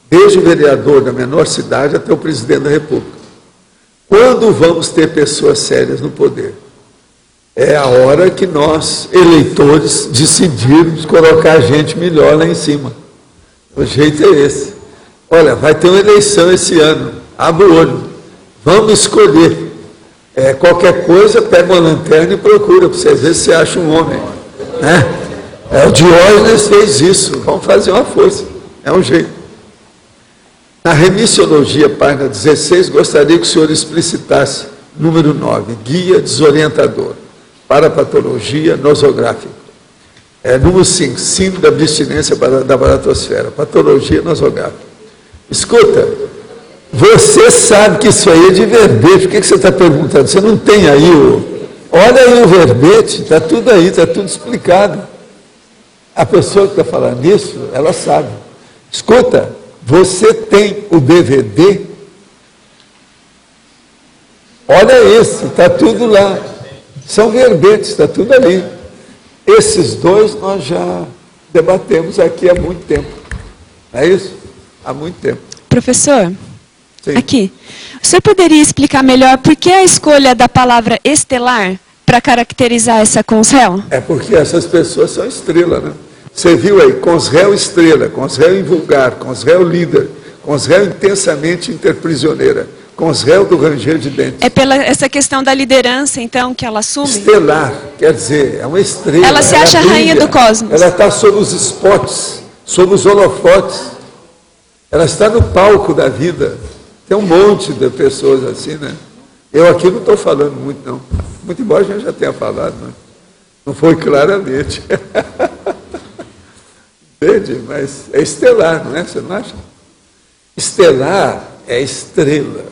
desde o vereador da menor cidade até o presidente da República. Quando vamos ter pessoas sérias no poder? É a hora que nós, eleitores, decidirmos colocar gente melhor lá em cima. O jeito é esse. Olha, vai ter uma eleição esse ano, abre o olho, vamos escolher. Qualquer coisa, pega uma lanterna e procura, para vocês verem se acha um homem. O Diógenes fez isso, vamos fazer uma força, é um jeito. Na remissiologia, página 16, gostaria que o senhor explicitasse, número 9, guia desorientador, para patologia nosográfica. Número 5, síndrome da abstinência da baratosfera, patologia nosográfica. Escuta, você sabe que isso aí é de verbete, por que você está perguntando? Você não tem aí Olha aí o verbete, está tudo aí, está tudo explicado. A pessoa que está falando isso, ela sabe. Escuta, você tem o DVD? Olha esse, está tudo lá. São verbetes, está tudo ali. Esses dois nós já debatemos aqui há muito tempo. Não é isso? Há muito tempo. Professor, Sim. aqui. O senhor poderia explicar melhor por que a escolha da palavra estelar para caracterizar essa consréu? É porque essas pessoas são estrela, né? Você viu aí, consréu estrela, consréu invulgar, consréu líder, consréu intensamente interprisioneira, consréu do ranger de dentes. É pela essa questão da liderança, então, que ela assume? Estelar, quer dizer, é uma estrela. Ela se acha a rainha do cosmos. Ela está sob os spots, sob os holofotes. Ela está no palco da vida. Tem um monte de pessoas assim, né? Eu aqui não estou falando muito, não. Muito embora a gente já tenha falado, né? Não foi claramente. Entende? Mas é estelar, não é? Você não acha? Estelar é estrela.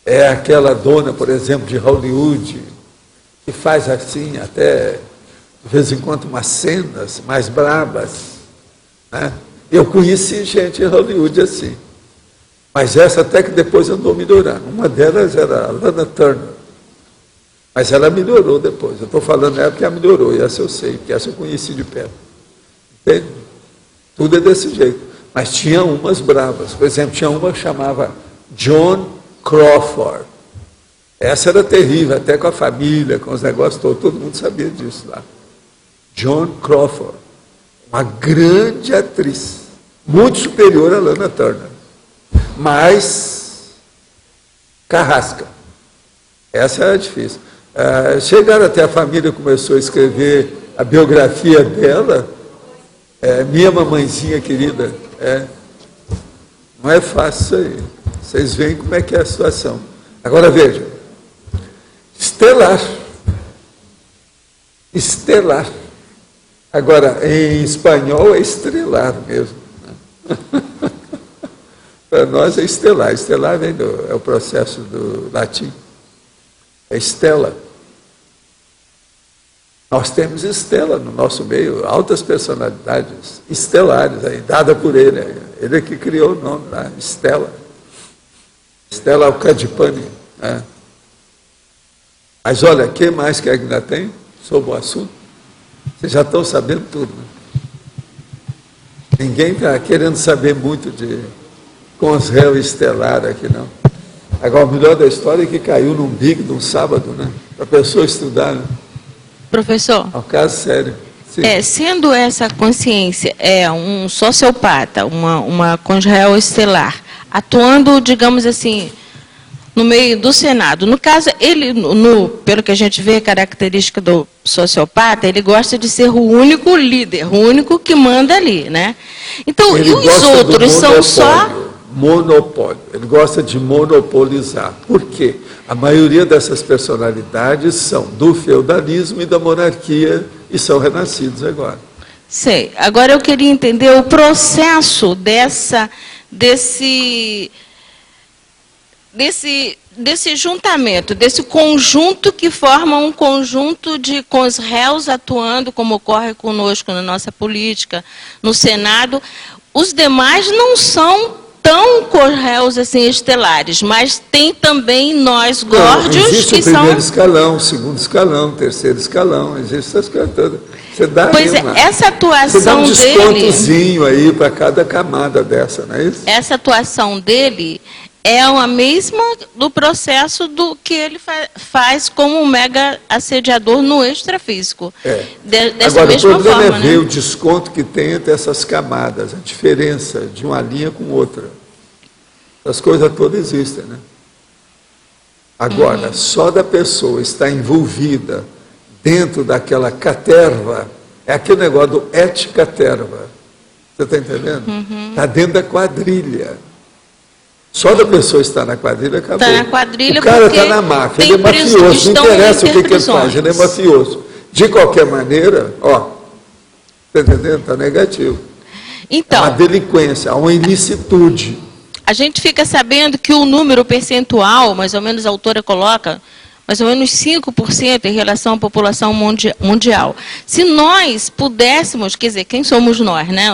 É aquela dona, por exemplo, de Hollywood, que faz assim, até de vez em quando, umas cenas mais brabas, né? Eu conheci gente em Hollywood assim. Mas essa até que depois andou melhorando. Uma delas era a Lana Turner. Mas ela melhorou depois. Eu estou falando ela porque ela melhorou. E essa eu sei, porque essa eu conheci de perto. Entende? Tudo é desse jeito. Mas tinha umas bravas. Por exemplo, tinha uma que chamava Joan Crawford. Essa era terrível, até com a família, com os negócios todos. Todo mundo sabia disso lá. Joan Crawford. Uma grande atriz. Muito superior a Lana Turner. Mas carrasca. Essa era difícil. Chegaram até a família, começou a escrever a biografia dela. Minha mamãezinha querida. Não é fácil isso aí. Vocês veem como é que é a situação. Agora veja. Estelar. Estelar. Agora, em espanhol é estrelar mesmo. Para nós é estelar. Estelar vem é o processo do latim. É estela. Nós temos estela no nosso meio, altas personalidades estelares, aí, dada por ele. Ele é que criou o nome lá, Estela. Estela Alcadipani. Né? Mas olha, o que mais que ainda tem sobre o assunto? Vocês já estão sabendo tudo. Né? Ninguém está querendo saber muito de consréu estelar aqui, não. Agora, o melhor da história é que caiu num big de um sábado, né? Para a pessoa estudar, né? Professor? É um caso sério. Sim. Sendo essa consciência um sociopata, uma consréu estelar, atuando, digamos assim, no meio do Senado. No caso, ele, pelo que a gente vê, a característica do sociopata, ele gosta de ser o único líder, o único que manda ali, né? Então, ele e os outros são só... Monopólio. Ele gosta de monopolizar. Por quê? A maioria dessas personalidades são do feudalismo e da monarquia e são renascidos agora. Sei. Agora eu queria entender o processo desse juntamento, desse conjunto que forma um conjunto de consréus atuando, como ocorre conosco na nossa política, no Senado. Os demais não são tão consréus assim estelares, mas tem também nós górdios existe que o primeiro são... escalão, segundo escalão, terceiro escalão, existe essas coisas todas. Você dá essa atuação você dá um descontozinho dele, aí para cada camada dessa, não é isso? Essa atuação dele é a mesma do processo do que ele faz como um mega assediador no extrafísico. Dessa Agora, mesma o problema forma, é ver né? o desconto que tem entre essas camadas, a diferença de uma linha com outra. As coisas todas existem, né? Agora, só da pessoa estar envolvida dentro daquela caterva, é aquele negócio do et caterva. Você está entendendo? Está dentro da quadrilha. Só da pessoa estar na quadrilha, acabou. Está na quadrilha. O cara está na máfia, ele é mafioso, não interessa o que ele faz, ele é mafioso. De qualquer maneira, está entendendo? Está negativo. Então, é uma delinquência, há uma ilicitude. A gente fica sabendo que o número percentual, mais ou menos a autora coloca, mais ou menos 5% em relação à população mundial. Se nós pudéssemos, quer dizer, quem somos nós, né?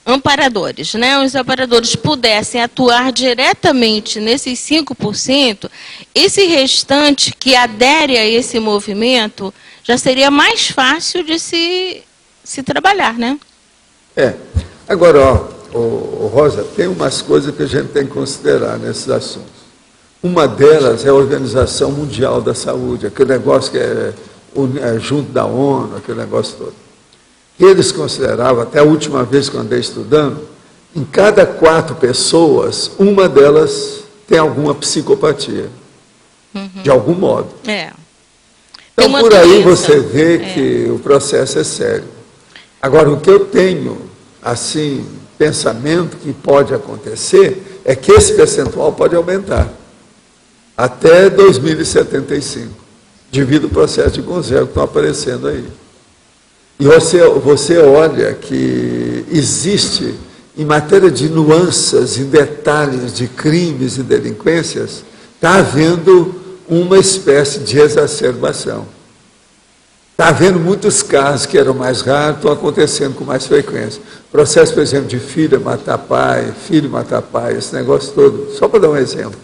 amparadores, né? Os amparadores pudessem atuar diretamente nesses 5%, esse restante que adere a esse movimento já seria mais fácil de se trabalhar, né? Agora, Rosa, tem umas coisas que a gente tem que considerar nesses assuntos. Uma delas é a Organização Mundial da Saúde, aquele negócio que é junto da ONU, aquele negócio todo. Eles consideravam, até a última vez que eu andei estudando, em cada 4 pessoas, uma delas tem alguma psicopatia, de algum modo. Então, por aí você vê que o processo é sério. Agora, o que eu tenho, assim, pensamento que pode acontecer, é que esse percentual pode aumentar até 2075, devido ao processo de conserva que estão aparecendo aí. E você olha que existe, em matéria de nuances, em detalhes de crimes e delinquências, está havendo uma espécie de exacerbação. Está havendo muitos casos que eram mais raros, estão acontecendo com mais frequência. Processo, por exemplo, de filho matar pai, esse negócio todo, só para dar um exemplo.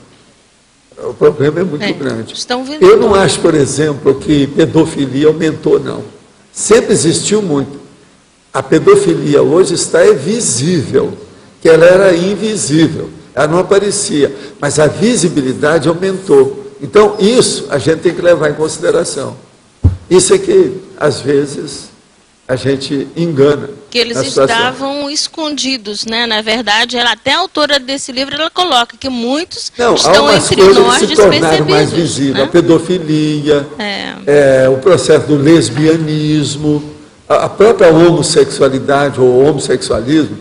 O problema é muito grande. Eu não acho, por exemplo, que pedofilia aumentou, não. Sempre existiu muito. A pedofilia hoje está visível, que ela era invisível, ela não aparecia, mas a visibilidade aumentou. Então, isso a gente tem que levar em consideração. Isso é que, às vezes, a gente engana. Que eles estavam escondidos, né? Na verdade, ela, até a autora desse livro, ela coloca que muitos estão entre nós que se tornaram mais visíveis, né? A pedofilia, o processo do lesbianismo, a própria homossexualidade ou homossexualismo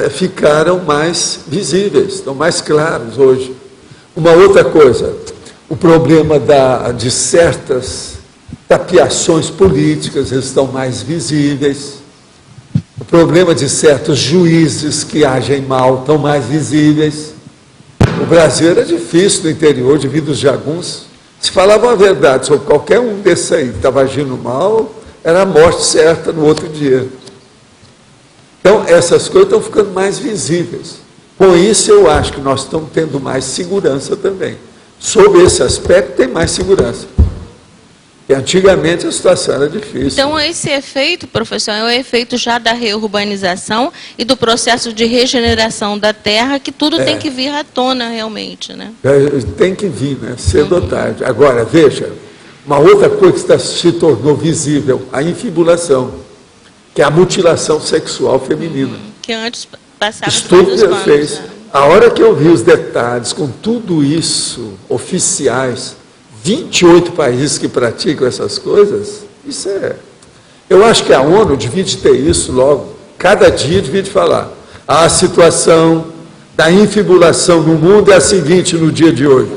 ficaram mais visíveis, estão mais claros hoje. Uma outra coisa, o problema de certas tapiações políticas estão mais visíveis. O problema de certos juízes que agem mal estão mais visíveis. O Brasil era difícil no interior, devido aos jagunços. Se falavam a verdade sobre qualquer um desses aí que estava agindo mal, era a morte certa no outro dia. Então, essas coisas estão ficando mais visíveis. Com isso, eu acho que nós estamos tendo mais segurança também. Sob esse aspecto, tem mais segurança. E antigamente a situação era difícil. Então, esse efeito, professor, é o efeito já da reurbanização e do processo de regeneração da terra, que tudo tem que vir à tona realmente, né? Tem que vir, né? Cedo ou tarde. Agora, veja, uma outra coisa que se tornou visível, a infibulação, que é a mutilação sexual feminina. Que antes passava estudo que fez. A hora que eu vi os detalhes, com tudo isso, oficiais, 28 países que praticam essas coisas, isso é... Eu acho que a ONU devia ter isso logo, cada dia devia falar. A situação da infibulação no mundo é a seguinte no dia de hoje.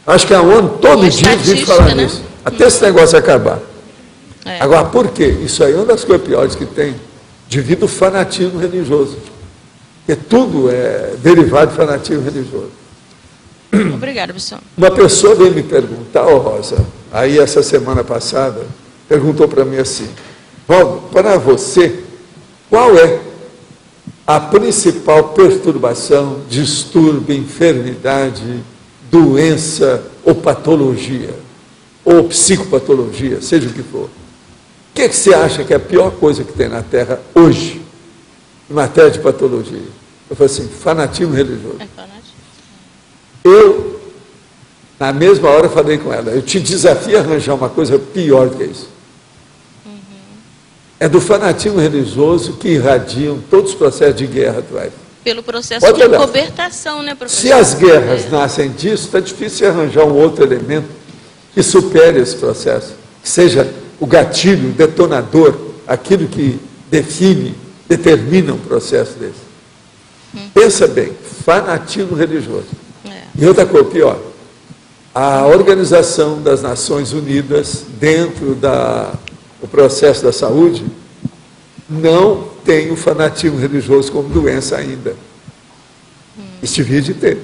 Acho que a ONU todo dia devia falar nisso, até esse negócio acabar. Agora, por quê? Isso aí é uma das coisas piores que tem, devido ao fanatismo religioso. Porque tudo é derivado de fanatismo religioso. Obrigada, professor. Uma pessoa veio me perguntar, Rosa, aí essa semana passada, perguntou para mim assim, Valdo, para você, qual é a principal perturbação, distúrbio, enfermidade, doença ou patologia, ou psicopatologia, seja o que for? O que você acha que é a pior coisa que tem na Terra hoje, em matéria de patologia? Eu falei assim, fanatismo religioso. Eu, na mesma hora, falei com ela, eu te desafio a arranjar uma coisa pior do que isso. É do fanatismo religioso que irradiam todos os processos de guerra atuais. Pelo processo de cobertação, né, professor? Se as guerras nascem disso, está difícil arranjar um outro elemento que supere esse processo, que seja o gatilho, o detonador, aquilo que determina um processo desse. Pensa bem, fanatismo religioso. E outra coisa, pior, a Organização das Nações Unidas, dentro do processo da saúde, não tem o fanatismo religioso como doença ainda. Isso devia de ter.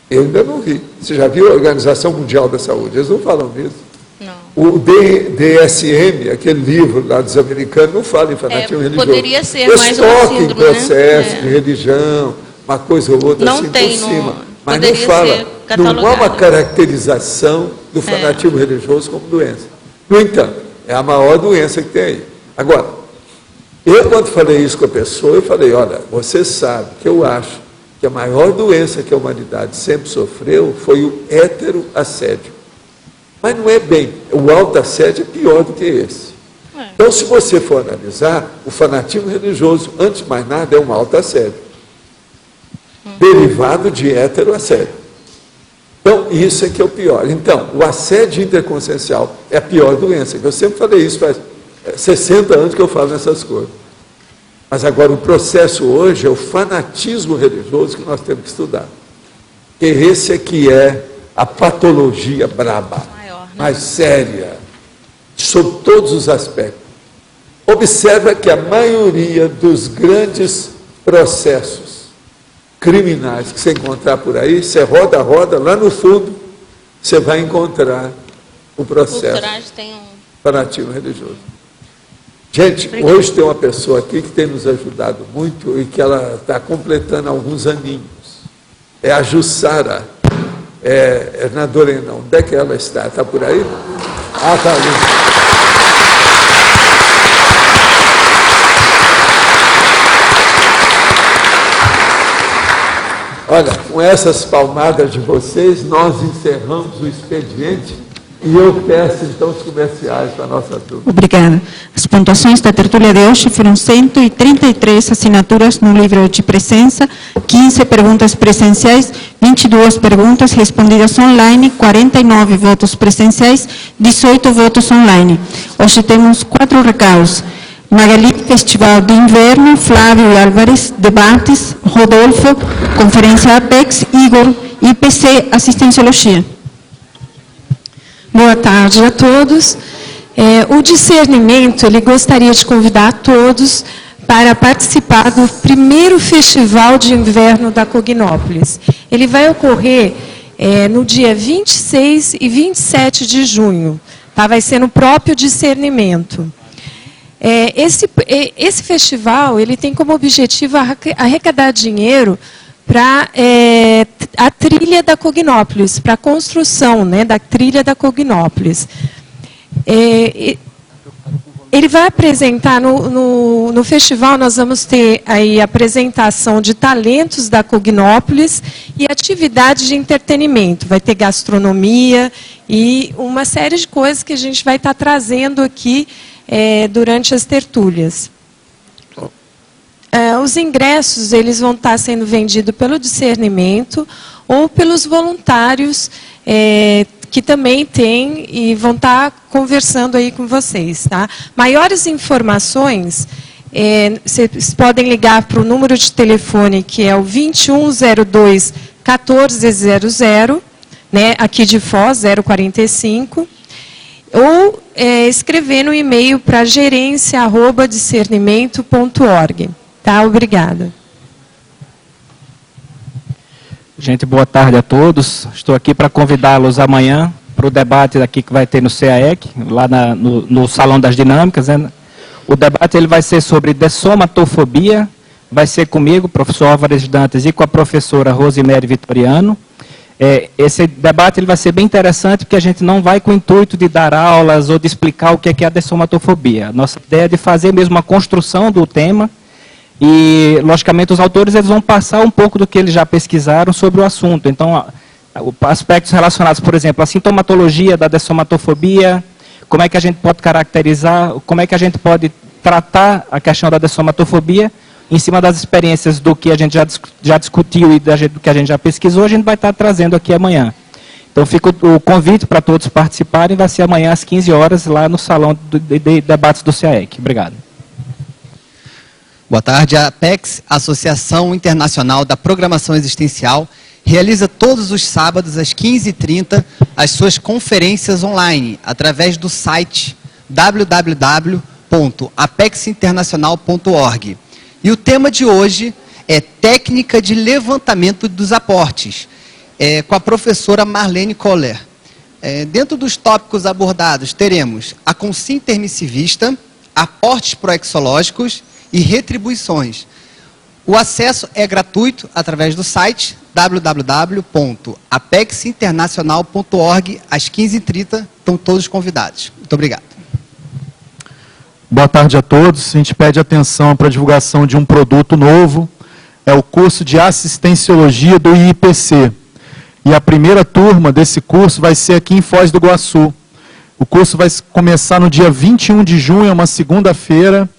Eu ainda não vi. Você já viu a Organização Mundial da Saúde? Eles não falam disso. Não. O DSM, aquele livro lá dos americanos, não fala em fanatismo religioso. Poderia ser eles mais tocam uma em síndrome, processo né? de religião, uma coisa ou outra, Não assim, tem, por cima. Mas não poderia fala, ser não há uma catalogado. caracterização do fanatismo religioso como doença. No entanto, é a maior doença que tem aí. Agora, eu quando falei isso com a pessoa, eu falei, olha, você sabe que eu acho que a maior doença que a humanidade sempre sofreu foi o heteroassédio. Mas não é bem, o autoassédio é pior do que esse. Então, se você for analisar, o fanatismo religioso, antes de mais nada, é um autoassédio. Derivado de heteroassédio. Então, isso é que é o pior. Então, o assédio interconsciencial é a pior doença. Eu sempre falei isso, faz 60 anos que eu falo nessas coisas. Mas agora, o processo hoje é o fanatismo religioso que nós temos que estudar. E esse aqui é a patologia braba. Mais séria, sob todos os aspectos. Observa que a maioria dos grandes processos criminais que você encontrar por aí, você roda, lá no fundo, você vai encontrar o processo fanatismo religioso. Gente, hoje tem uma pessoa aqui que tem nos ajudado muito e que ela está completando alguns aninhos. É a Jussara. É na Dorena, onde é que ela está? Está por aí? Ah, está ali. Olha, com essas palmadas de vocês, nós encerramos o expediente e eu peço então os comerciais para a nossa turma. Obrigada. As pontuações da tertúlia de hoje foram 133 assinaturas no livro de presença, 15 perguntas presenciais, 22 perguntas respondidas online, 49 votos presenciais, 18 votos online. Hoje temos 4 recados. Magali, Festival de Inverno, Flávio Álvares, debates, Rodolfo, Conferência Apex, Igor, IPC, Assistenciologia. Boa tarde a todos. O discernimento, ele gostaria de convidar a todos para participar do primeiro Festival de Inverno da Cognópolis. Ele vai ocorrer no dia 26 e 27 de junho. Tá? Vai ser no próprio discernimento. Esse festival ele tem como objetivo arrecadar dinheiro para a trilha da Cognópolis, para a construção, né, da trilha da Cognópolis. Ele vai apresentar, no festival nós vamos ter aí a apresentação de talentos da Cognópolis e atividades de entretenimento. Vai ter gastronomia e uma série de coisas que a gente vai estar trazendo aqui durante as tertúlias. Os ingressos eles vão estar sendo vendidos pelo discernimento ou pelos voluntários que também têm e vão estar conversando aí com vocês. Tá? Maiores informações, vocês podem ligar para o número de telefone que é o 2102-1400, né, aqui de Foz, 045, ou escrever no e-mail para gerência@discernimento.org. Tá? Obrigada. Gente, boa tarde a todos. Estou aqui para convidá-los amanhã para o debate aqui que vai ter no CAEC, lá no Salão das Dinâmicas. Né? O debate ele vai ser sobre dessomatofobia, vai ser comigo, professor Álvares Dantas, e com a professora Rosemary Vitoriano. Esse debate ele vai ser bem interessante, porque a gente não vai com o intuito de dar aulas ou de explicar o que é a dessomatofobia. Nossa ideia é de fazer mesmo uma construção do tema, e, logicamente, os autores eles vão passar um pouco do que eles já pesquisaram sobre o assunto. Então, aspectos relacionados, por exemplo, à sintomatologia da dessomatofobia, como é que a gente pode caracterizar, como é que a gente pode tratar a questão da dessomatofobia, em cima das experiências do que a gente já discutiu e do que a gente já pesquisou, a gente vai estar trazendo aqui amanhã. Então, fica o convite para todos participarem, vai ser amanhã às 15 horas, lá no Salão de Debates do CAEC. Obrigado. Boa tarde. A APEX, Associação Internacional da Programação Existencial, realiza todos os sábados às 15h30 as suas conferências online, através do site www.apexinternacional.org. E o tema de hoje é técnica de levantamento dos aportes, com a professora Marlene Koller. Dentro dos tópicos abordados, teremos a consim intermissivista, aportes proexológicos e retribuições. O acesso é gratuito através do site www.apexinternacional.org, às 15h30. Estão todos convidados. Muito obrigado. Boa tarde a todos. A gente pede atenção para a divulgação de um produto novo. É o curso de Assistenciologia do IIPC. E a primeira turma desse curso vai ser aqui em Foz do Iguaçu. O curso vai começar no dia 21 de junho, é uma segunda-feira.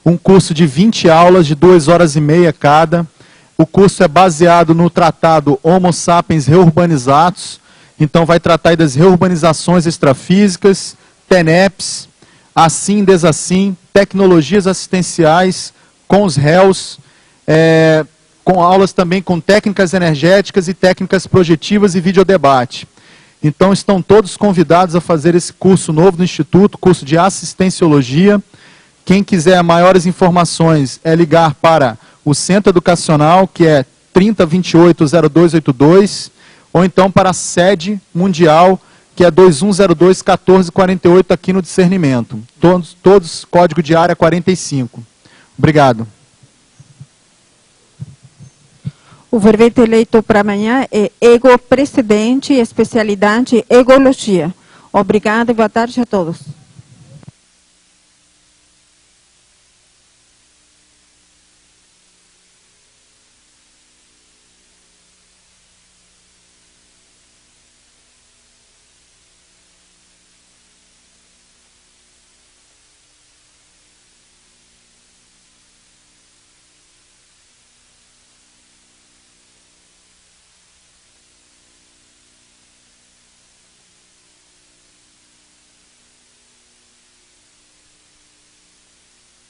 Um curso de 20 aulas, de 2 horas e meia cada. O curso é baseado no tratado Homo Sapiens Reurbanizatus. Então vai tratar aí das reurbanizações extrafísicas, TENEPs, assim, desassim, tecnologias assistenciais com os réus, com aulas também com técnicas energéticas e técnicas projetivas e videodebate. Então estão todos convidados a fazer esse curso novo do Instituto, curso de Assistenciologia. Quem quiser maiores informações é ligar para o Centro Educacional, que é 3028-0282, ou então para a sede mundial, que é 2102-1448, aqui no Discernimento. Todos código de área 45. Obrigado. O verbete eleito para amanhã é ego precedente, especialidade egologia. Obrigada e boa tarde a todos.